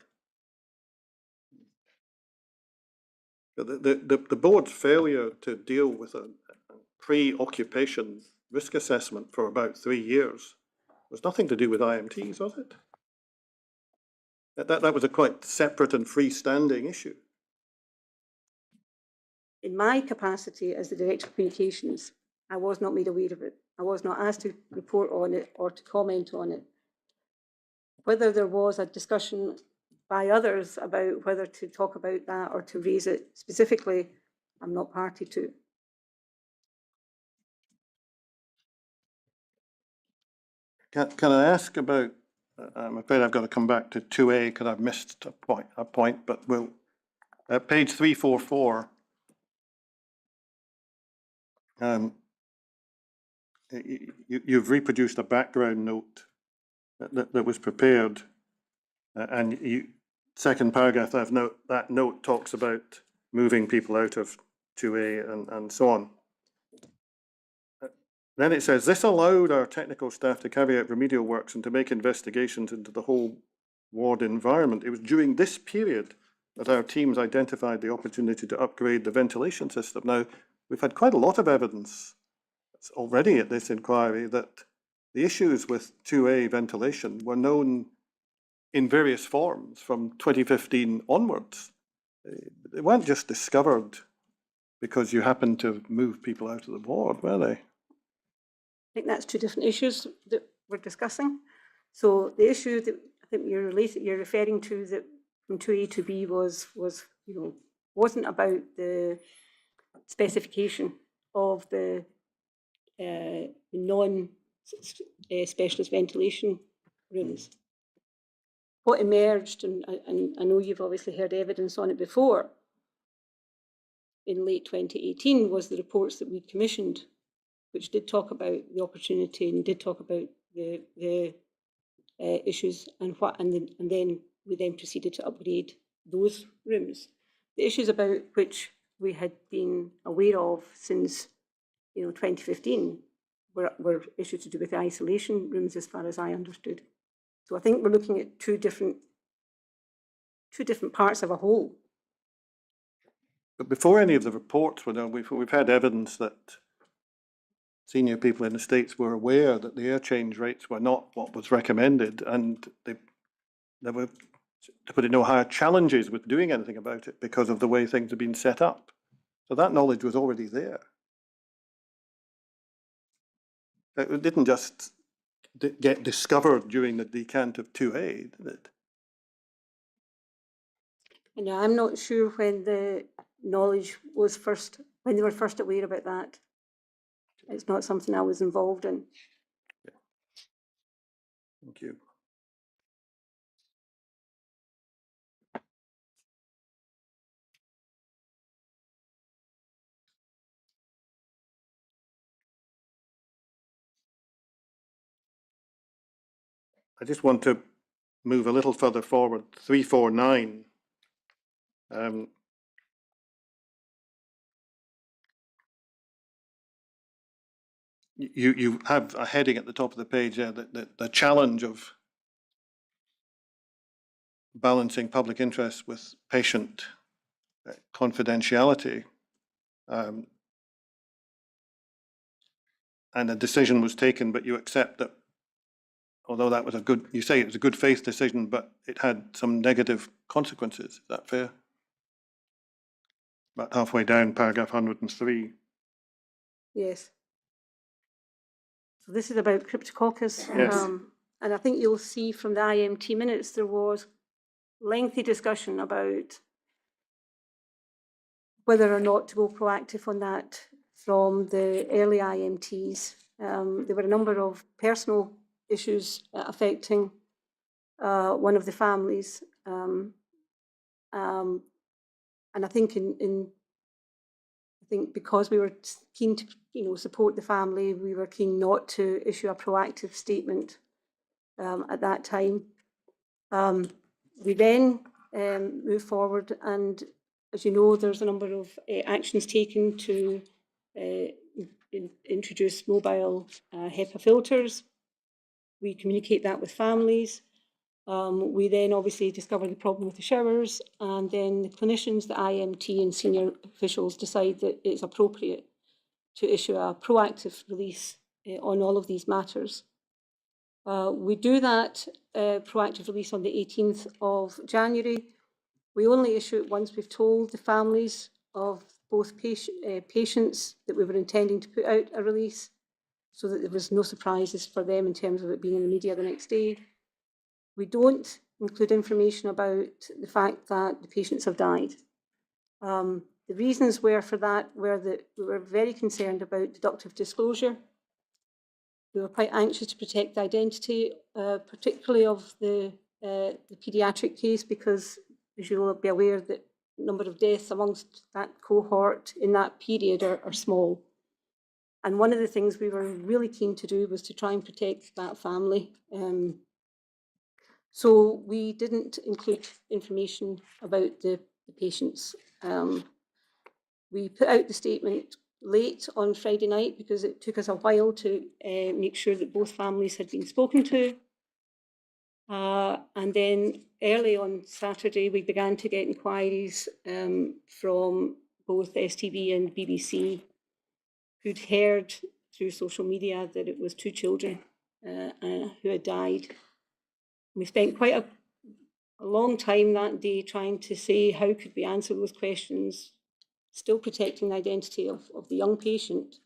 The board's failure to deal with a pre-occupation risk assessment for about 3 years was nothing to do with IMTs, was it? That was a quite separate and freestanding issue. In my capacity as the Director of Communications, I was not made aware of it. I was not asked to report on it or to comment on it. Whether there was a discussion by others about whether to talk about that or to raise it specifically, I'm not party to. Can I ask about, I'm afraid I've got to come back to 2A because I've missed a point, but we'll, page 344, you've reproduced a background note that was prepared, and second paragraph, that note talks about moving people out of 2A and so on. Then it says, this allowed our technical staff to carry out remedial works and to make investigations into the whole ward environment. It was during this period that our teams identified the opportunity to upgrade the ventilation system. Now, we've had quite a lot of evidence already at this inquiry that the issues with 2A ventilation were known in various forms from 2015 onwards. They weren't just discovered because you happened to move people out of the ward, were they? I think that's two different issues that we're discussing. So the issue that I think you're referring to, that from 2A to B wasn't about the specification of the non-specialist ventilation rooms. What emerged, and I know you've obviously heard evidence on it before, in late 2018 was the reports that we'd commissioned, which did talk about the opportunity and did talk about the issues and then we then proceeded to upgrade those rooms. The issues about which we had been aware of since 2015 were issues to do with the isolation rooms, as far as I understood. So I think we're looking at two different two different parts of a whole. But before any of the reports were done, we've had evidence that senior people in the States were aware that the air change rates were not what was recommended, and there were, to put it no higher, challenges with doing anything about it because of the way things had been set up. So that knowledge was already there. It didn't just get discovered during the decant of 2A, did it? And I'm not sure when the knowledge was first, when they were first aware about that. It's not something I was involved in. Thank you. I just want to move a little further forward. 349. You have a heading at the top of the page there, the challenge of balancing public interest with patient confidentiality. And a decision was taken, but you accept that, although that was you say it was a good faith decision, but it had some negative consequences. Is that fair? About halfway down, paragraph 103. Yes. So this is about Cryptococcus. Yes. And I think you'll see from the IMT minutes, there was lengthy discussion about whether or not to go proactive on that from the early IMTs. There were a number of personal issues affecting one of the families. And I think I think because we were keen to, support the family, we were keen not to issue a proactive statement at that time. We then moved forward, and as you know, there's a number of actions taken to introduce mobile HEPA filters. We communicate that with families. We then obviously discover the problem with the showers, and then the clinicians, the IMT and senior officials decide that it's appropriate to issue a proactive release on all of these matters. We do that proactive release on the 18th of January. We only issue it once we've told the families of both patients that we were intending to put out a release, so that there was no surprises for them in terms of it being in the media the next day. We don't include information about the fact that the patients have died. The reasons for that were that we were very concerned about deductive disclosure. We were quite anxious to protect the identity, particularly of the paediatric case, because as you'll be aware, that number of deaths amongst that cohort in that period are small. And one of the things we were really keen to do was to try and protect that family. So we didn't include information about the patients. We put out the statement late on Friday night because it took us a while to make sure that both families had been spoken to. And then early on Saturday, we began to get inquiries from both STV and BBC, who'd heard through social media that it was two children who had died. We spent quite a long time that day trying to say how could we answer those questions, still protecting the identity of the young patient,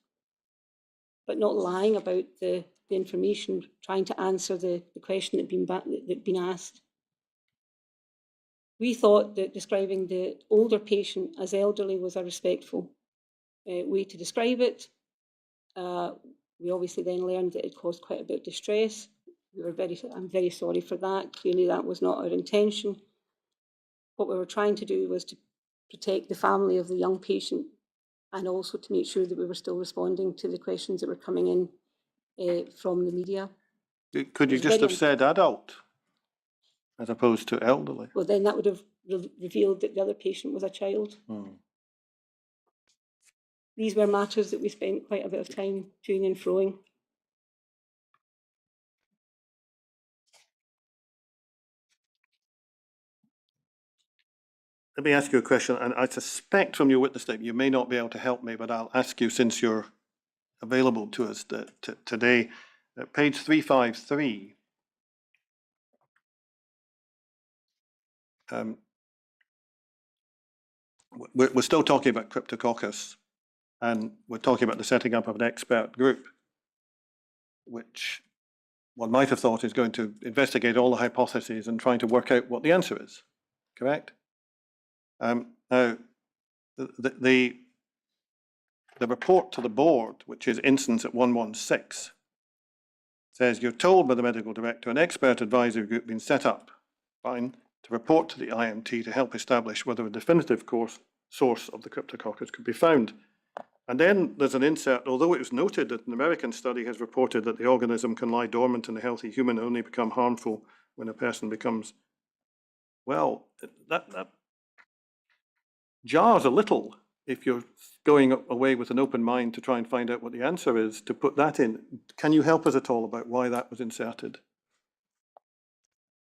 but not lying about the information, trying to answer the question that'd been asked. We thought that describing the older patient as elderly was a respectful way to describe it. We obviously then learned that it caused quite a bit of distress. I'm very sorry for that. Clearly that was not our intention. What we were trying to do was to protect the family of the young patient, and also to make sure that we were still responding to the questions that were coming in from the media. Could you just have said adult as opposed to elderly? Well, then that would have revealed that the other patient was a child. These were matters that we spent quite a bit of time toing and froing. let me ask you a question, and I suspect from your witness statement, you may not be able to help me, but I'll ask you since you're available to us today. At page 353, we're still talking about Cryptococcus, and we're talking about the setting up of an expert group, which one might have thought is going to investigate all the hypotheses and trying to work out what the answer is, correct? Now, the report to the board, which is instance at 116, says you're told by the medical director an expert advisory group been set up, fine, to report to the IMT to help establish whether a definitive source of the Cryptococcus could be found. And then there's an insert, although it was noted that an American study has reported that the organism can lie dormant in a healthy human and only become harmful when a person becomes, well, that jars a little if you're going away with an open mind to try and find out what the answer is, to put that in. Can you help us at all about why that was inserted?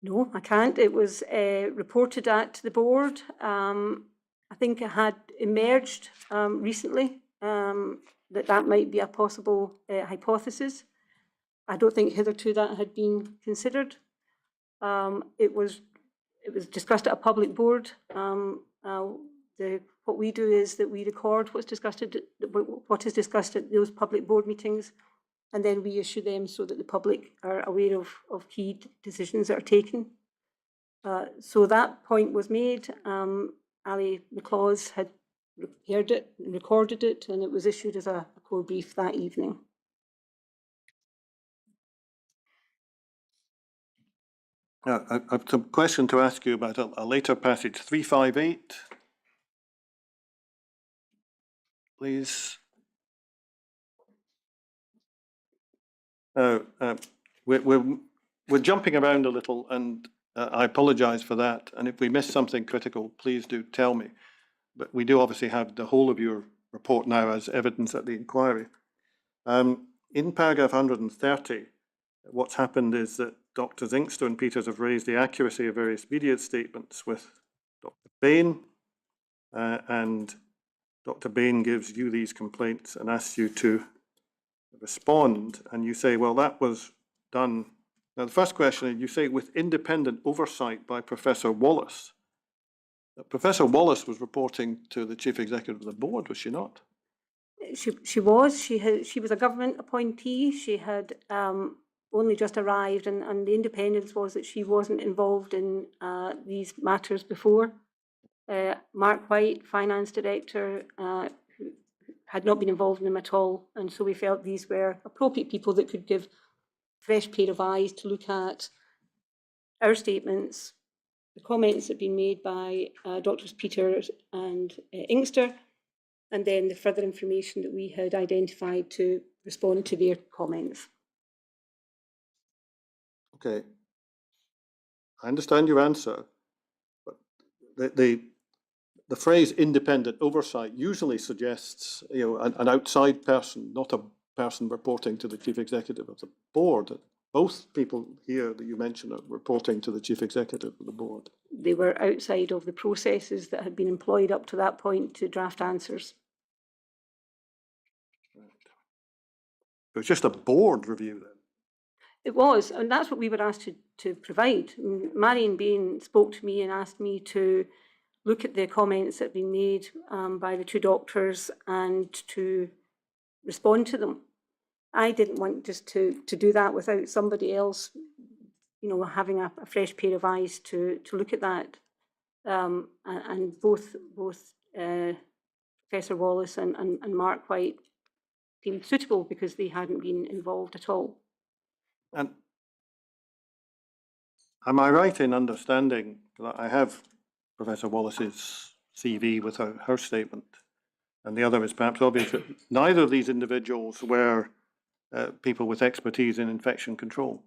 No, I can't. It was reported at the board. I think it had emerged recently that might be a possible hypothesis. I don't think hitherto that had been considered. It was discussed at a public board. What we do is that we record what is discussed at those public board meetings, and then we issue them so that the public are aware of key decisions that are taken. So that point was made. Ali McLaws had heard it and recorded it, and it was issued as a core brief that evening. I have some question to ask you about a later passage, 358. Please. We're jumping around a little, and I apologise for that. And if we miss something critical, please do tell me. But we do obviously have the whole of your report now as evidence at the inquiry. In paragraph 130, what's happened is that Drs. Inkster and Peters have raised the accuracy of various media statements with Dr. Bain, and Dr. Bain gives you these complaints and asks you to respond, and you say, well, that was done. Now, the first question, you say with independent oversight by Professor Wallace. Professor Wallace was reporting to the chief executive of the board, was she not? She was a government appointee. She had only just arrived, and the independence was that she wasn't involved in these matters before. Mark White, finance director, who had not been involved in them at all, and so we felt these were appropriate people that could give fresh pair of eyes to look at our statements, the comments that had been made by Drs. Peters and Inkster, and then the further information that we had identified to respond to their comments. Okay, I understand your answer, but the phrase independent oversight usually suggests, an outside person, not a person reporting to the chief executive of the board. Both people here that you mentioned are reporting to the chief executive of the board. They were outside of the processes that had been employed up to that point to draft answers. Right. So it's just a board review then? It was, and that's what we were asked to provide. Marion Bain spoke to me and asked me to look at the comments that had been made by the two doctors and to respond to them. I didn't want just to do that without somebody else, having a fresh pair of eyes to look at that. And both Professor Wallace and Mark White seemed suitable because they hadn't been involved at all. And am I right in understanding that I have Professor Wallace's CV with her statement, and the other is perhaps obvious, that neither of these individuals were people with expertise in infection control?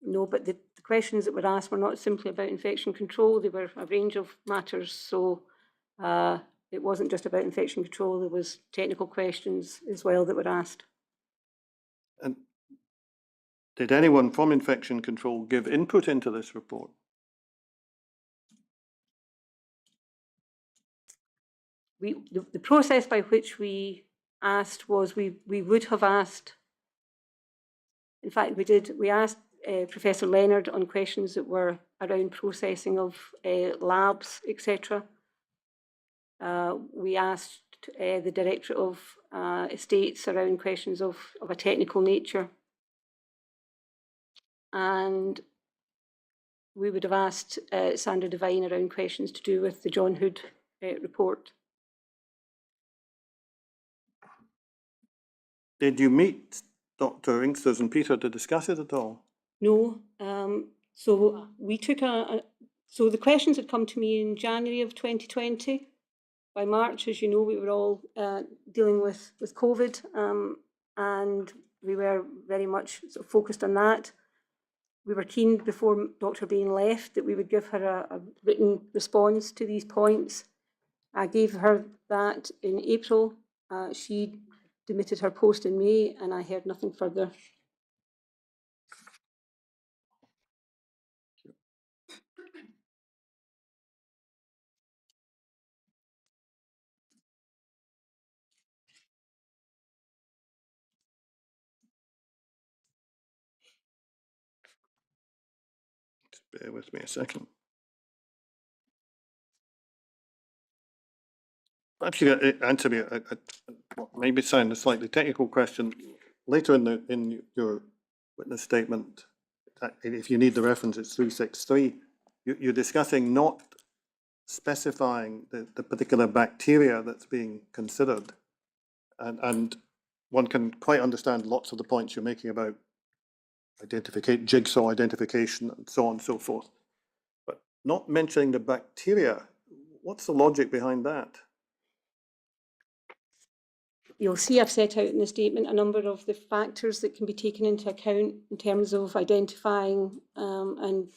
No, but the questions that were asked were not simply about infection control. They were a range of matters. So it wasn't just about infection control. There was technical questions as well that were asked. And did anyone from infection control give input into this report? the process by which we asked was we would have asked, in fact, we asked Professor Leonard on questions that were around processing of labs, etc. We asked the Directorate of Estates around questions of a technical nature. And we would have asked Sandra Devine around questions to do with the John Hood report. Did you meet Dr. Inksters and Peter to discuss it at all? No. So we took so the questions had come to me in January of 2020. By March, as you know, we were all dealing with COVID, and we were very much sort of focused on that. We were keen before Dr. Bain left that we would give her a written response to these points. I gave her that in April. She demitted her post in May, and I heard nothing further. Just bear with me a second. Perhaps you could answer me what maybe sound a slightly technical question. Later in your witness statement, if you need the reference, it's 363. You're discussing not specifying the particular bacteria that's being considered, and one can quite understand lots of the points you're making about jigsaw identification and so on and so forth, but not mentioning the bacteria. What's the logic behind that? You'll see I've set out in the statement a number of the factors that can be taken into account in terms of identifying and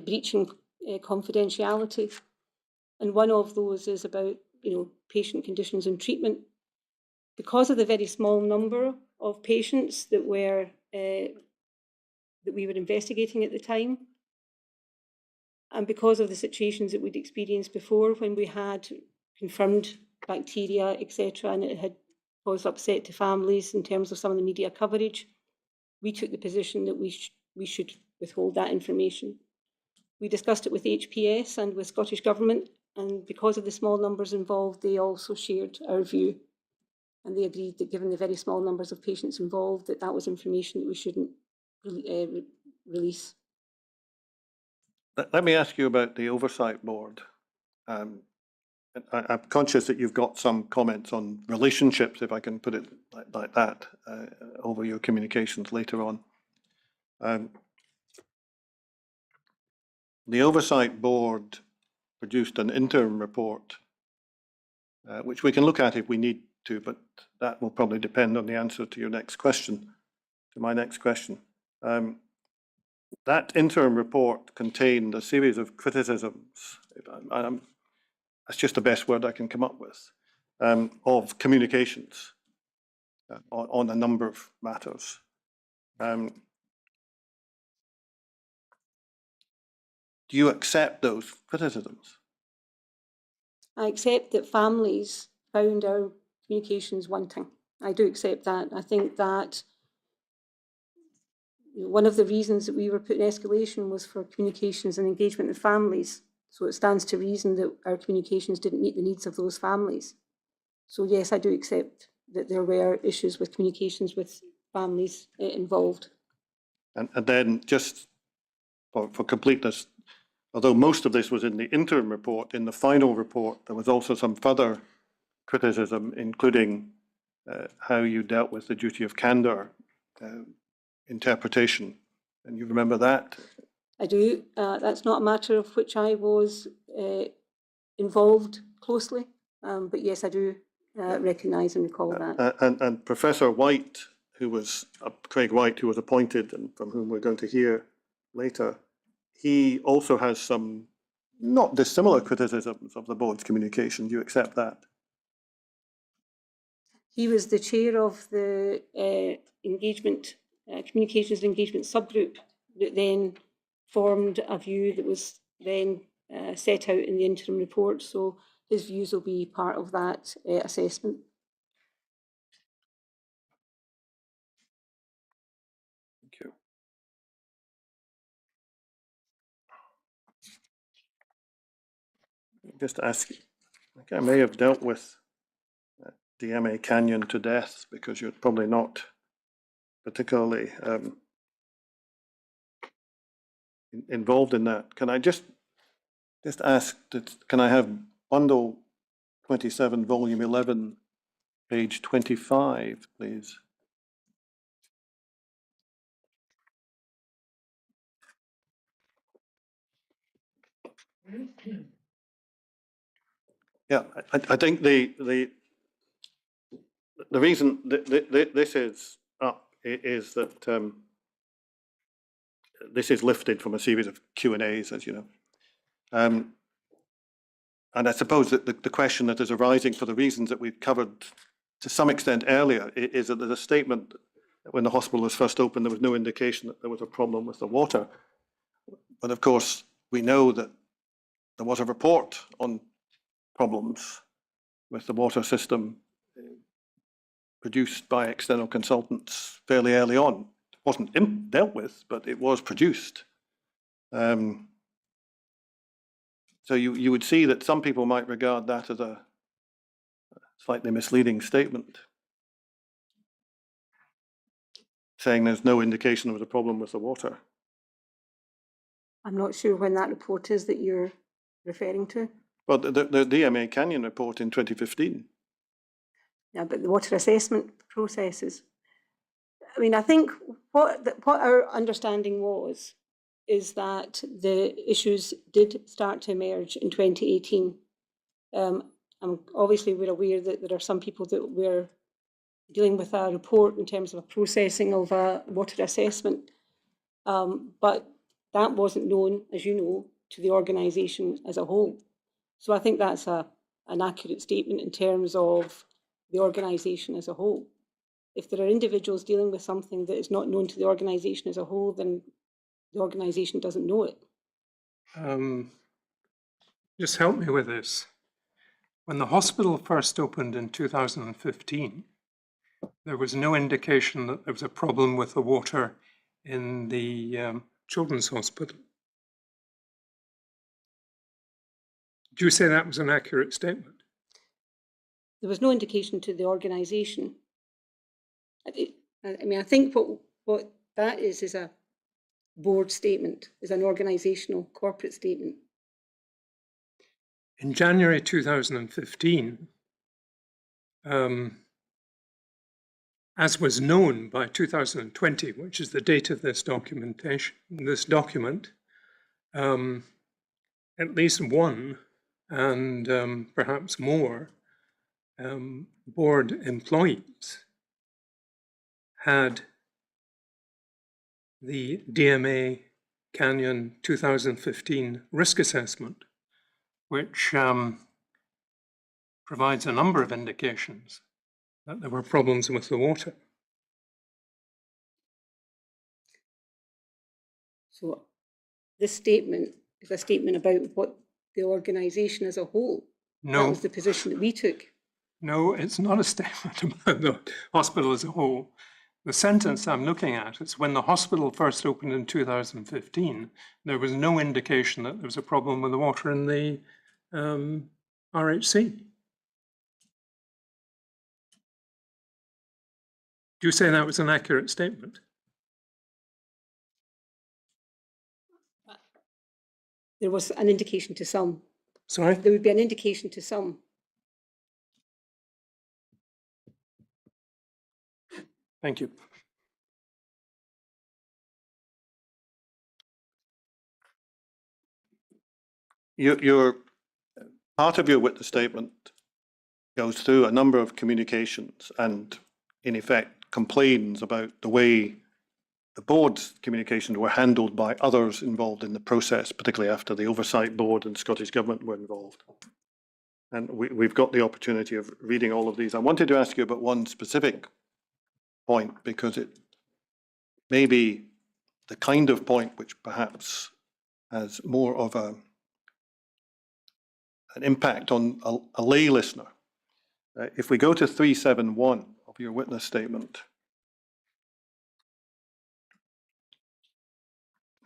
breaching confidentiality. And one of those is about, patient conditions and treatment. Because of the very small number of patients that we were investigating at the time, and because of the situations that we'd experienced before when we had confirmed bacteria, etc., and it had caused upset to families in terms of some of the media coverage, we took the position that we should withhold that information. We discussed it with HPS and with Scottish Government, and because of the small numbers involved, they also shared our view. And they agreed that given the very small numbers of patients involved, that was information that we shouldn't release. Let me ask you about the Oversight Board. I'm conscious that you've got some comments on relationships, if I can put it like that, over your communications later on. The Oversight Board produced an interim report, which we can look at if we need to, but that will probably depend on the answer to your next question, to my next question. That interim report contained a series of criticisms, that's just the best word I can come up with, of communications on a number of matters. Do you accept those criticisms? I accept that families found our communications wanting. I do accept that. I think that one of the reasons that we were put in escalation was for communications and engagement with families. So it stands to reason that our communications didn't meet the needs of those families. So yes, I do accept that there were issues with communications with families involved. And then just for completeness, although most of this was in the interim report, in the final report, there was also some further criticism, including how you dealt with the duty of candour interpretation. And you remember that? I do. That's not a matter of which I was involved closely, but yes, I do recognise and recall that. And Professor White, Craig White, who was appointed and from whom we're going to hear later, he also has some not dissimilar criticisms of the board's communication. Do you accept that? He was the chair of the communications and engagement subgroup that then formed a view that was then set out in the interim report. So his views will be part of that assessment. Thank you. Just to ask, I may have dealt with DMA Canyon to death because you're probably not particularly involved in that. Can I just ask that, can I have bundle 27, volume 11, page 25, please? Yeah, I think the reason this is up is that this is lifted from a series of Q&As, as you know. And I suppose that the question that is arising for the reasons that we've covered to some extent earlier is that there's a statement that when the hospital was first opened, there was no indication that there was a problem with the water. But of course, we know that there was a report on problems with the water system produced by external consultants fairly early on. It wasn't dealt with, but it was produced. So you would see that some people might regard that as a slightly misleading statement, saying there's no indication of a problem with the water. I'm not sure when that report is that you're referring to. Well, the DMA Canyon report in 2015. Yeah, but the water assessment processes. I mean, I think what our understanding was is that the issues did start to emerge in 2018. Obviously, we're aware that there are some people that were dealing with a report in terms of a processing of a water assessment, but that wasn't known, as you know, to the organisation as a whole. So I think that's an accurate statement in terms of the organisation as a whole. If there are individuals dealing with something that is not known to the organisation as a whole, then the organisation doesn't know it. Just help me with this. When the hospital first opened in 2015, there was no indication that there was a problem with the water in the children's hospital. Do you say that was an accurate statement? There was no indication to the organisation. I mean, I think what that is a board statement, is an organisational corporate statement. In January 2015, as was known by 2020, which is the date of this document, at least one and perhaps more board employees had the DMA Canyon 2015 risk assessment, which provides a number of indications that there were problems with the water. So this statement is a statement about what the organisation as a whole. No. That was the position that we took. No, it's not a statement about the hospital as a whole. The sentence I'm looking at is when the hospital first opened in 2015, there was no indication that there was a problem with the water in the RHC. Do you say that was an accurate statement? There was an indication to some. Sorry? There would be an indication to some. Thank you. Your part of your witness statement goes through a number of communications and, in effect, complains about the way the board's communications were handled by others involved in the process, particularly after the Oversight Board and Scottish Government were involved. And we've got the opportunity of reading all of these. I wanted to ask you about one specific point, because it may be the kind of point which perhaps has more of a an impact on a lay listener. If we go to 371 of your witness statement,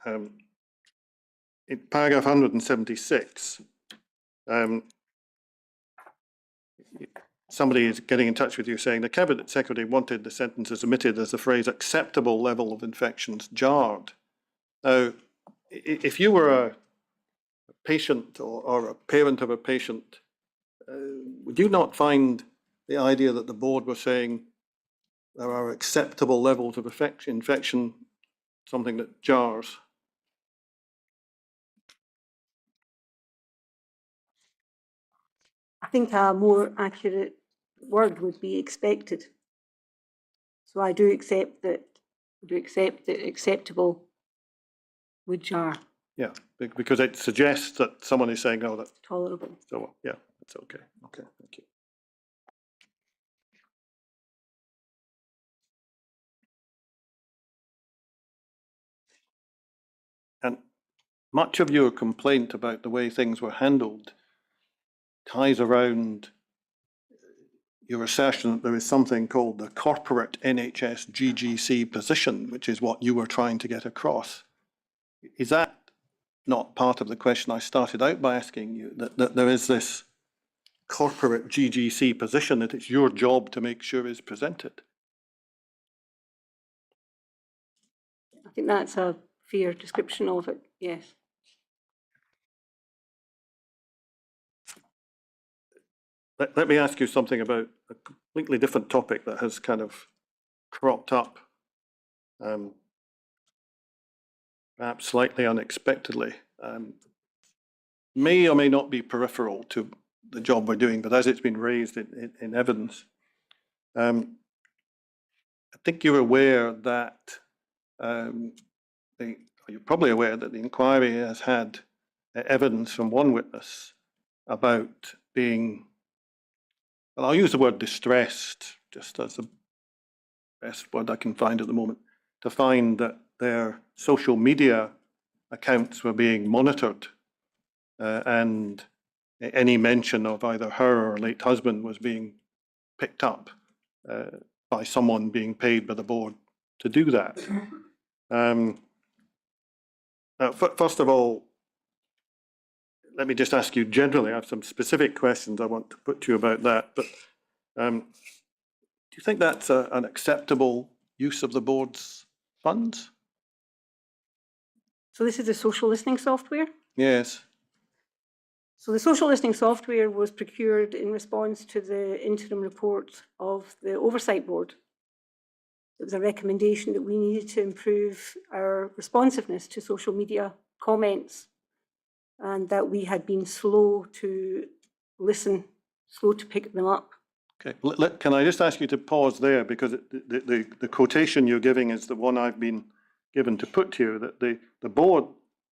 in paragraph 176, somebody is getting in touch with you saying the Cabinet Secretary wanted the sentences omitted as the phrase acceptable level of infections jarred. Now, if you were a patient or a parent of a patient, would you not find the idea that the board was saying there are acceptable levels of infection something that jars? I think a more accurate word would be expected. So I do accept that acceptable would jar, Yeah, because it suggests that someone is saying, oh, that's tolerable. so, yeah, that's okay. Okay, thank you. And much of your complaint about the way things were handled ties around your assertion that there is something called the corporate NHS GGC position, which is what you were trying to get across. Is that not part of the question I started out by asking you, that there is this corporate GGC position that it's your job to make sure is presented? I think that's a fair description of it, yes. Let me ask you something about a completely different topic that has kind of cropped up, perhaps slightly unexpectedly. May or may not be peripheral to the job we're doing, but as it's been raised in evidence, I think you're aware that you're probably aware that the inquiry has had evidence from one witness about being, well, I'll use the word distressed, just as the best word I can find at the moment, to find that their social media accounts were being monitored, and any mention of either her or her late husband was being picked up by someone being paid by the board to do that. First of all, let me just ask you generally, I have some specific questions I want to put to you about that, but do you think that's an acceptable use of the board's funds? So this is the social listening software. Yes. So the social listening software was procured in response to the interim report of the Oversight Board. It was a recommendation that we needed to improve our responsiveness to social media comments, and that we had been slow to listen, slow to pick them up. Okay, can I just ask you to pause there, because the quotation you're giving is the one I've been given to put to you, that the board,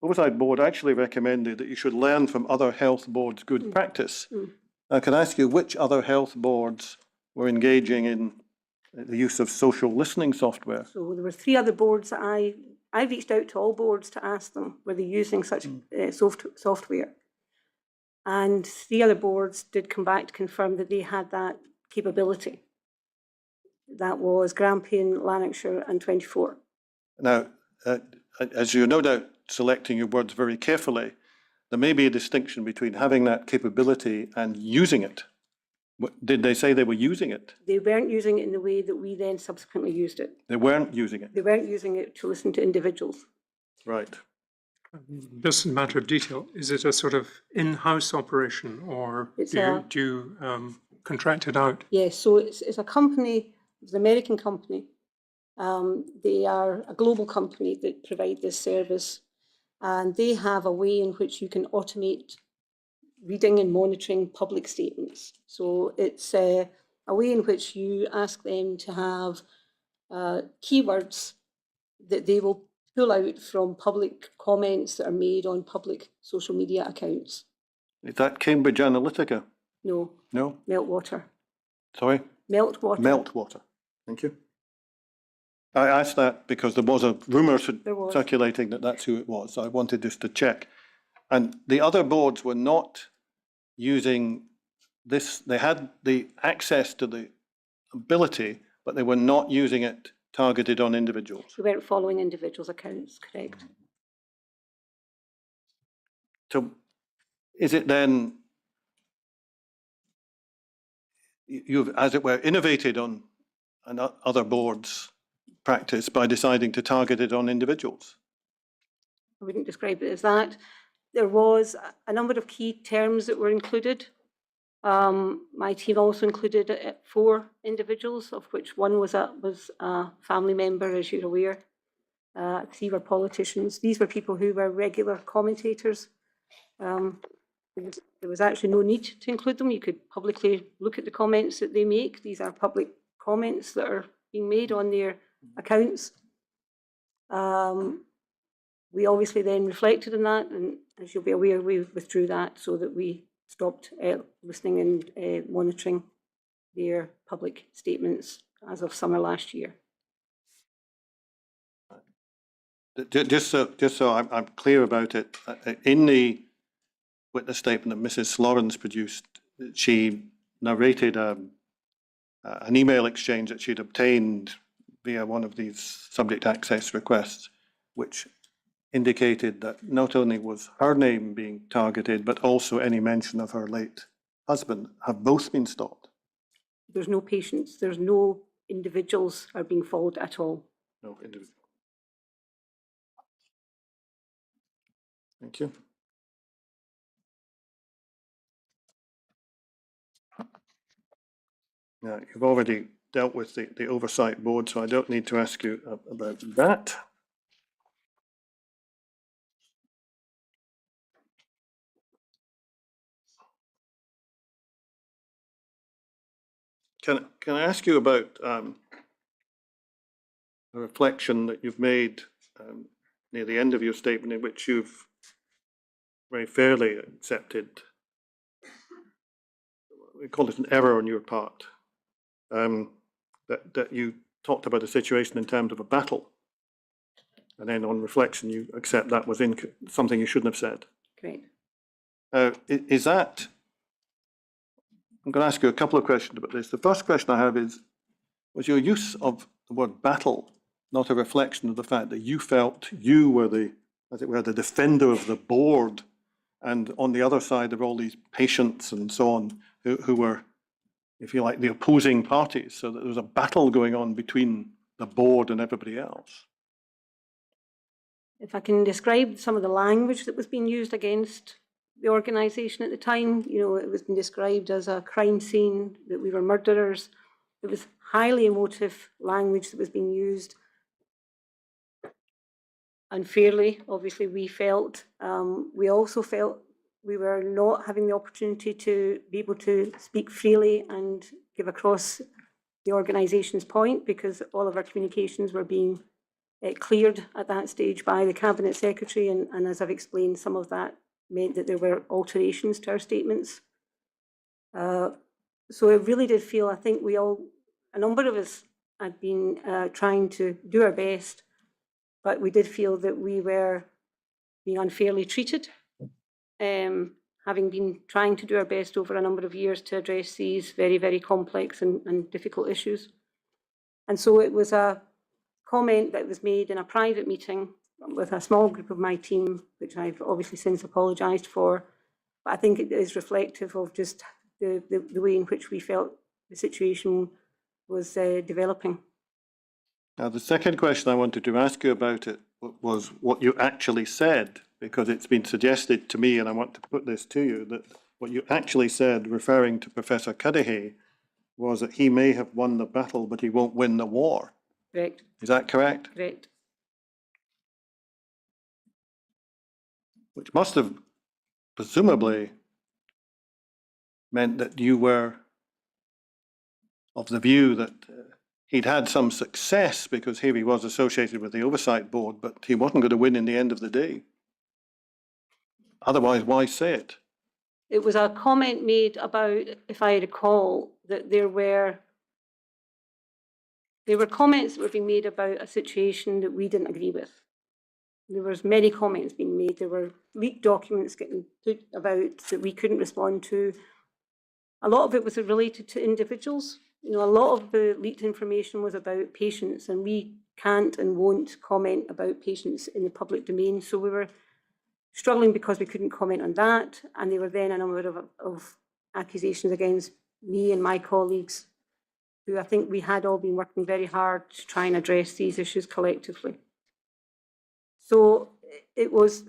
Oversight Board, actually recommended that you should learn from other health boards' good practice. I can ask you which other health boards were engaging in the use of social listening software? So there were 3 other boards that I reached out to all boards to ask them, were they using such software? And 3 other boards did come back to confirm that they had that capability. That was Grampian, Lanarkshire and 24. Now, as you're no doubt selecting your words very carefully, there may be a distinction between having that capability and using it. Did they say they were using it? They weren't using it in the way that we then subsequently used it. They weren't using it? They weren't using it to listen to individuals. Right. Just a matter of detail, is it a sort of in-house operation, or do you contract it out? Yes, so it's a company, it's an American company. They are a global company that provide this service, and they have a way in which you can automate reading and monitoring public statements. So it's a way in which you ask them to have keywords that they will pull out from public comments that are made on public social media accounts. Is that Cambridge Analytica? No. No? Meltwater. Sorry? Meltwater. Meltwater. Thank you. I asked that because there was a rumour circulating that that's who it was. So I wanted just to check. And the other boards were not using this, they had the access to the ability, but they were not using it targeted on individuals. We weren't following individuals' accounts, correct? So is it then, you've, as it were, innovated on other boards' practice by deciding to target it on individuals? I wouldn't describe it as that. There was a number of key terms that were included. My team also included 4 individuals, of which one was a family member, as you're aware. 3 were politicians. These were people who were regular commentators. There was actually no need to include them. You could publicly look at the comments that they make. These are public comments that are being made on their accounts. We obviously then reflected on that, and as you'll be aware, we withdrew that so that we stopped listening and monitoring their public statements as of summer last year. Just so I'm clear about it, in the witness statement that Mrs. Lawrence produced, she narrated an email exchange that she'd obtained via one of these subject access requests, which indicated that not only was her name being targeted, but also any mention of her late husband. Have both been stopped? There's no patients, there's no individuals are being followed at all. No individual. Thank you. Now, you've already dealt with the Oversight Board, so I don't need to ask you about that. Can I ask you about a reflection that you've made near the end of your statement, in which you've very fairly accepted, we call it an error on your part, that you talked about a situation in terms of a battle, and then on reflection you accept that was something you shouldn't have said. Great. Is that, I'm going to ask you a couple of questions about this. The first question I have is, was your use of the word battle not a reflection of the fact that you felt you were the, as it were, the defender of the board, and on the other side there were all these patients and so on who were, if you like, the opposing parties, so that there was a battle going on between the board and everybody else? If I can describe some of the language that was being used against the organisation at the time, you know, it was being described as a crime scene, that we were murderers. It was highly emotive language that was being used. Unfairly, obviously, we felt. We also felt we were not having the opportunity to be able to speak freely and give across the organisation's point, because all of our communications were being cleared at that stage by the Cabinet Secretary, and as I've explained, some of that meant that there were alterations to our statements. So it really did feel, I think we all, a number of us had been trying to do our best, but we did feel that we were being unfairly treated, having been trying to do our best over a number of years to address these very, very complex and difficult issues. And so it was a comment that was made in a private meeting with a small group of my team, which I've obviously since apologised for, but I think it is reflective of just the way in which we felt the situation was developing. Now, the second question I wanted to ask you about it was what you actually said, because it's been suggested to me, and I want to put this to you, that what you actually said, referring to Professor Cudahy, was that he may have won the battle, but he won't win the war. Correct. Is that correct? Correct. Which must have presumably meant that you were of the view that he'd had some success, because here he was associated with the Oversight Board, but he wasn't going to win in the end of the day. Otherwise, why say it? It was a comment made about, if I recall, that there were comments that were being made about a situation that we didn't agree with. There was many comments being made. There were leaked documents getting put about that we couldn't respond to. A lot of it was related to individuals. You know, a lot of the leaked information was about patients, and we can't and won't comment about patients in the public domain. So we were struggling because we couldn't comment on that. And there were then a number of accusations against me and my colleagues, who I think we had all been working very hard to try and address these issues collectively. So it was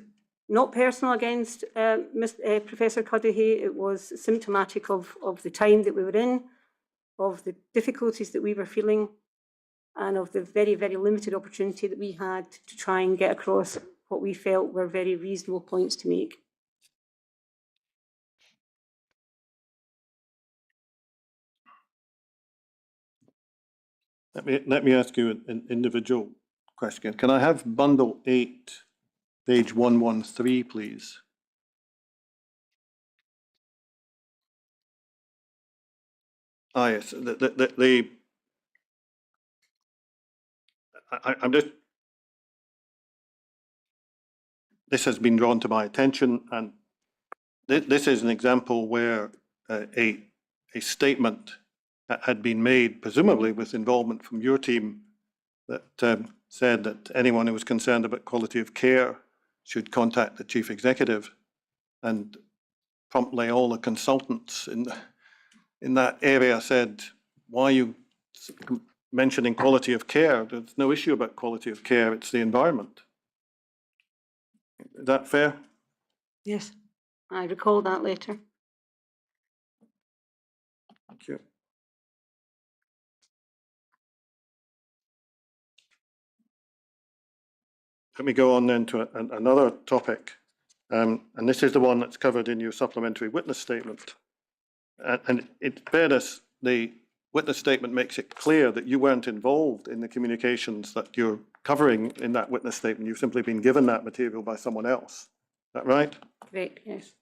not personal against Professor Cudahy. It was symptomatic of the time that we were in, of the difficulties that we were feeling, and of the very, very limited opportunity that we had to try and get across what we felt were very reasonable points to make. Let me ask you an individual question. Can I have bundle 8, page 113, please? Ah, yes. I'm just. This has been drawn to my attention, and this is an example where a statement had been made, presumably with involvement from your team, that said that anyone who was concerned about quality of care should contact the chief executive, and promptly all the consultants in that area said, "Why are you mentioning quality of care? There's no issue about quality of care, it's the environment." Is that fair? Yes, I recall that later. Thank you. Let me go on then to another topic, and this is the one that's covered in your supplementary witness statement. And in fairness, the witness statement makes it clear that you weren't involved in the communications that you're covering in that witness statement. You've simply been given that material by someone else. Is that right? Correct, yes.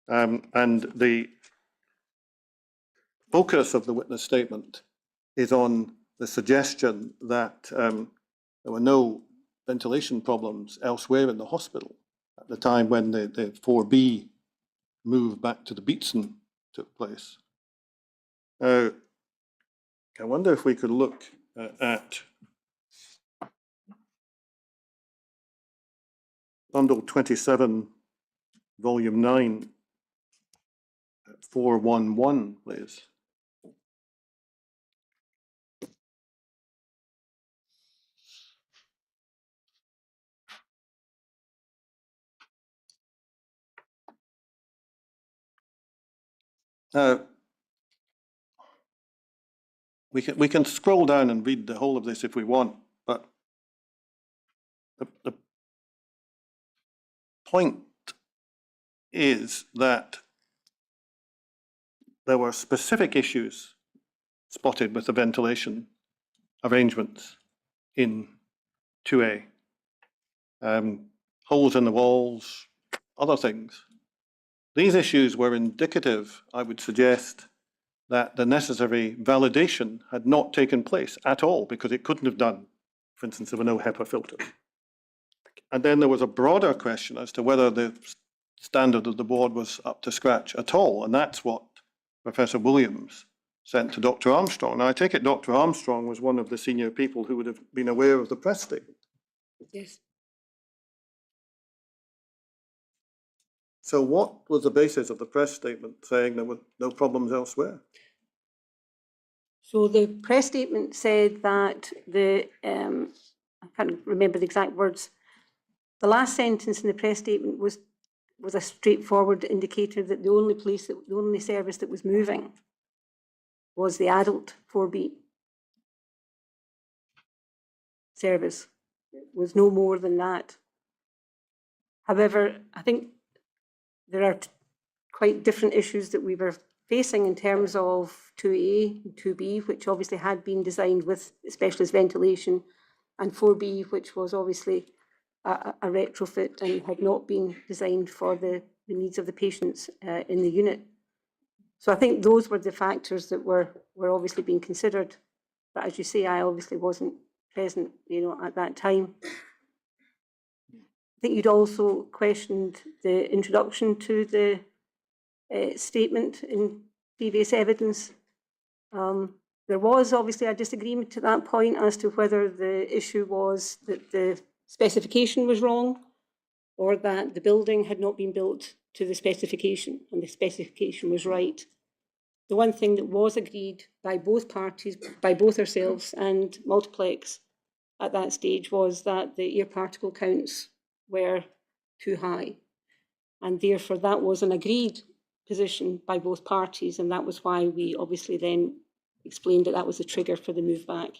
And the focus of the witness statement is on the suggestion that there were no ventilation problems elsewhere in the hospital at the time when the 4B move back to the Beatson took place. I wonder if we could look at bundle 27, volume 9, 411, please. We can scroll down and read the whole of this if we want, but the point is that there were specific issues spotted with the ventilation arrangements in 2A. Holes in the walls, other things. These issues were indicative, I would suggest, that the necessary validation had not taken place at all, because it couldn't have done. For instance, there were no HEPA filters. And then there was a broader question as to whether the standard of the board was up to scratch at all, and that's what Professor Williams sent to Dr. Armstrong. Now, I take it Dr. Armstrong was one of the senior people who would have been aware of the press statement. Yes. So what was the basis of the press statement saying there were no problems elsewhere? So the press statement said that I can't remember the exact words. The last sentence in the press statement was a straightforward indicator that the only service that was moving was the adult 4B service. It was no more than that. However, I think there are quite different issues that we were facing in terms of 2A and 2B, which obviously had been designed with specialist ventilation, and 4B, which was obviously a retrofit and had not been designed for the needs of the patients in the unit. So I think those were the factors that were obviously being considered. But as you say, I obviously wasn't present, at that time. think you'd also questioned the introduction to the statement in previous evidence. There was obviously a disagreement to that point as to whether the issue was that the specification was wrong or that the building had not been built to the specification and the specification was right. The one thing that was agreed by both parties, by both ourselves and Multiplex at that stage, was that the air particle counts were too high. And therefore that was an agreed position by both parties, and that was why we obviously then explained that that was the trigger for the move back.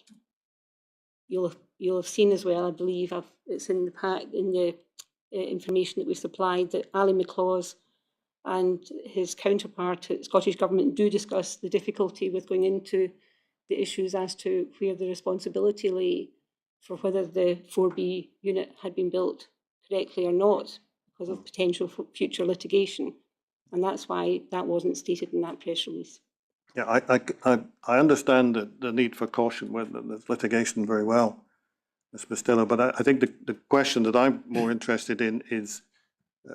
You'll have seen as well, I believe, it's in the pack, in the information that we supplied, that Ali McLaws and his counterpart at Scottish Government do discuss the difficulty with going into the issues as to where the responsibility lay for whether the 4B unit had been built correctly or not, because of potential for future litigation. And that's why that wasn't stated in that press release. Yeah, I understand the need for caution with the litigation very well, Ms. Bustillo, but I think the question that I'm more interested in is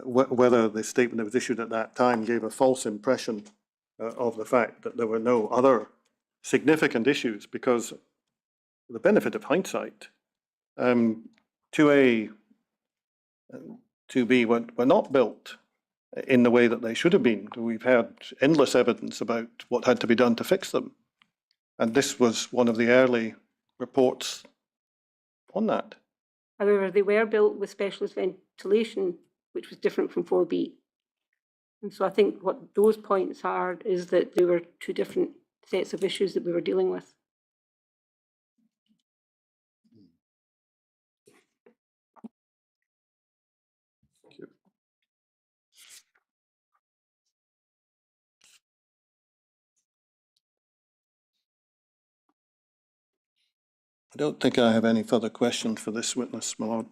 whether the statement that was issued at that time gave a false impression of the fact that there were no other significant issues, because for the benefit of hindsight, 2A and 2B were not built in the way that they should have been. We've had endless evidence about what had to be done to fix them. And this was one of the early reports on that. However, they were built with specialist ventilation, which was different from 4B. And so I think what those points are is that there were two different sets of issues that we were dealing with. I don't think I have any further questions for this witness, my lord.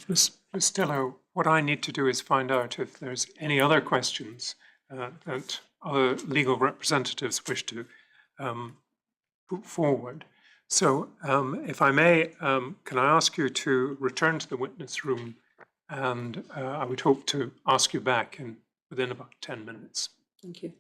Ms. Bustillo, what I need to do is find out if there's any other questions that other legal representatives wish to put forward. So if I may, can I ask you to return to the witness room, and I would hope to ask you back within about 10 minutes. Thank you.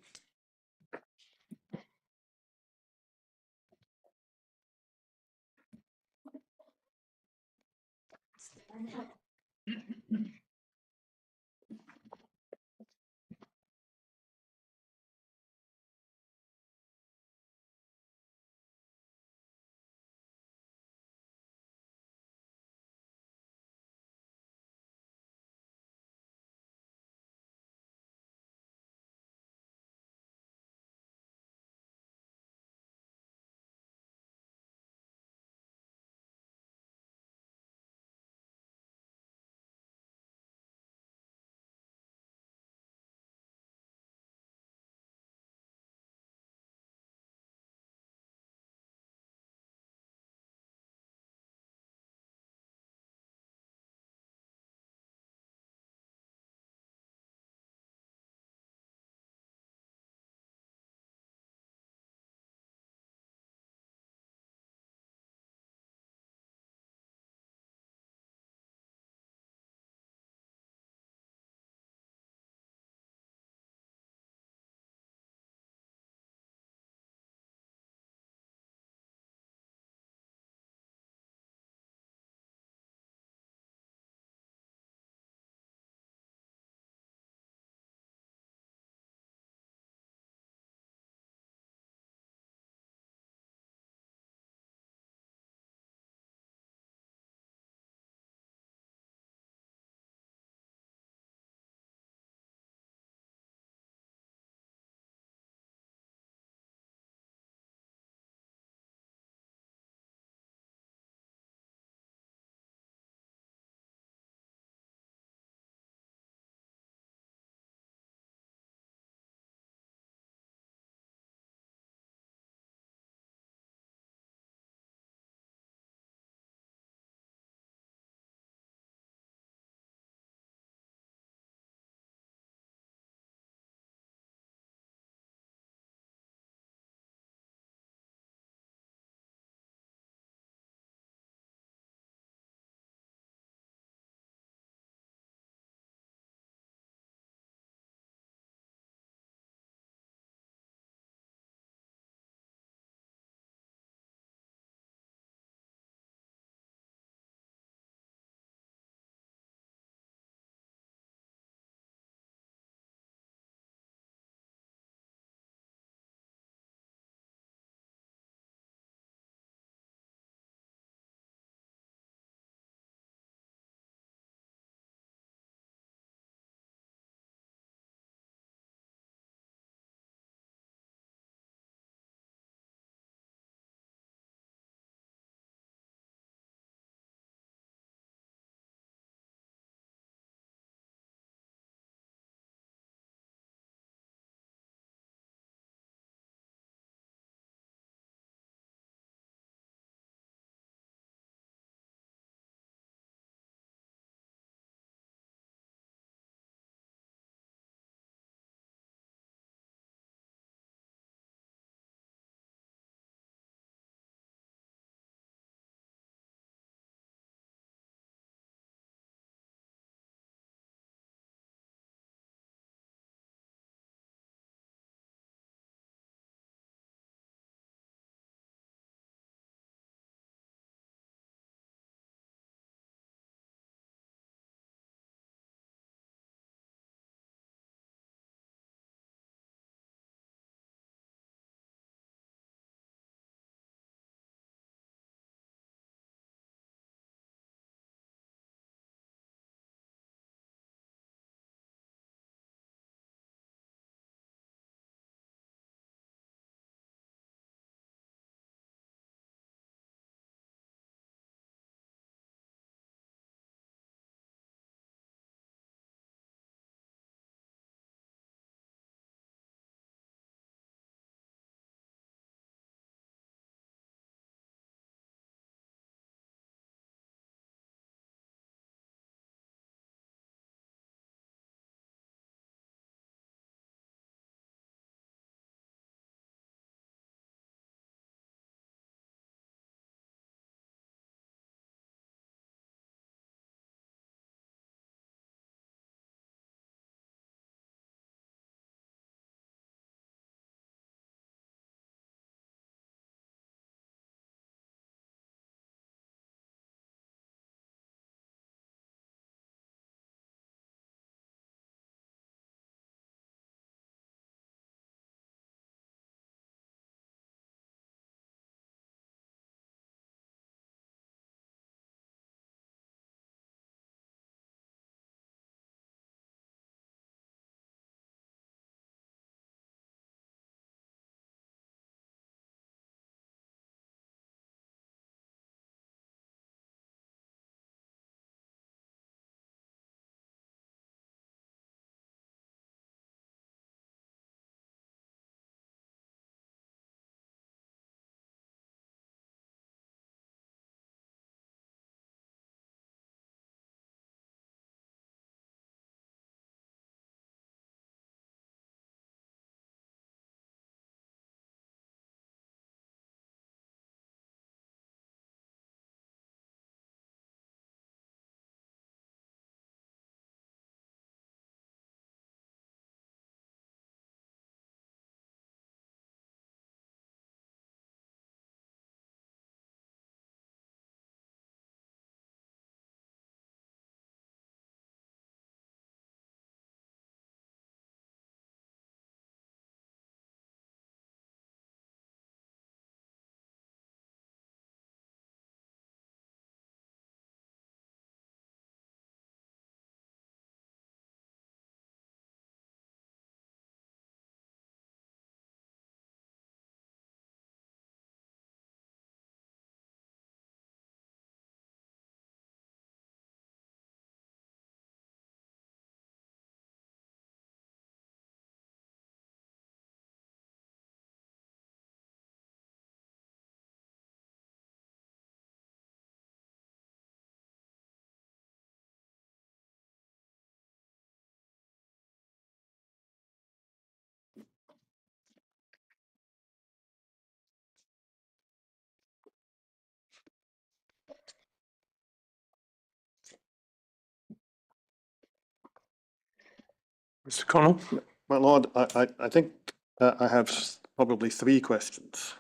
Mr. Connell? My lord, I think I have probably 3 questions.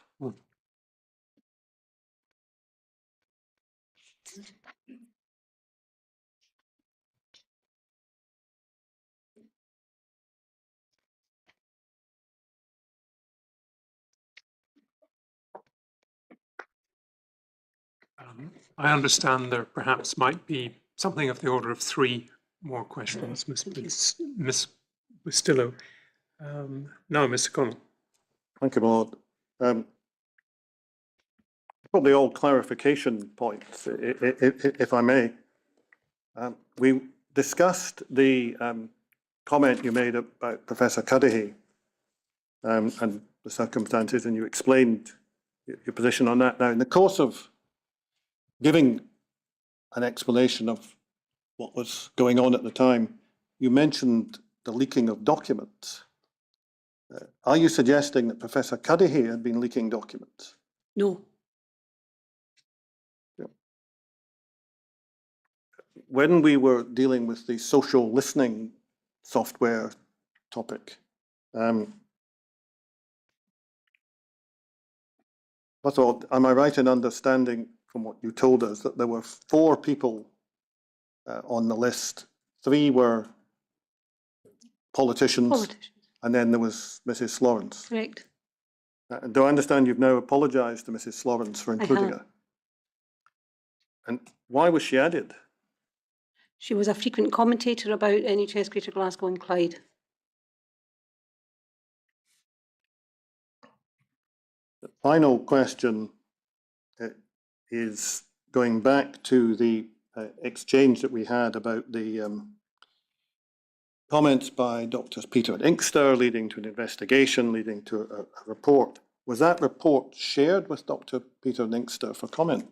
I understand there perhaps might be something of the order of 3 more questions, Ms. Bustillo. Now, Mr. Connell. Thank you, my lord. Probably all clarification points, if I may. We discussed the comment you made about Professor Cudahy and the circumstances, and you explained your position on that. Now, in the course of giving an explanation of what was going on at the time, you mentioned the leaking of documents. Are you suggesting that Professor Cudahy had been leaking documents? No. When we were dealing with the social listening software topic, first of all, am I right in understanding from what you told us that there were 4 people on the list? 3 were politicians, and then there was Mrs. Lawrence. Correct. Do I understand you've now apologised to Mrs. Lawrence for including her? And why was she added? She was a frequent commentator about NHS Greater Glasgow and Clyde. The final question is going back to the exchange that we had about the comments by Drs. Peter and Inkster leading to an investigation, leading to a report. Was that report shared with Dr. Peter and Inkster for comment?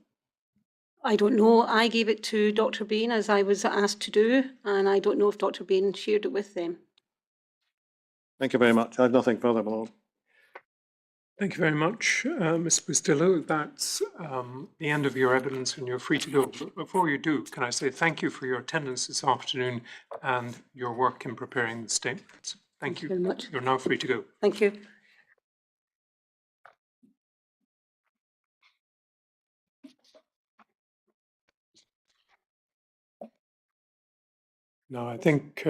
I don't know. I gave it to Dr. Bain as I was asked to do, and I don't know if Dr. Bain shared it with them. Thank you very much. I have nothing further, my lord. Thank you very much, Ms. Bustillo. That's the end of your evidence and you're free to go. But before you do, can I say thank you for your attendance this afternoon and your work in preparing the statements. Thank you. Very much. You're now free to go. Thank you. Now, I think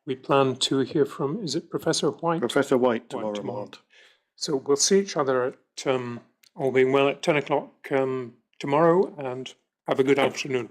we plan to hear from, is it Professor White? Professor White tomorrow, my lord. So we'll see each other at, all being well, at 10 o'clock tomorrow, and have a good afternoon.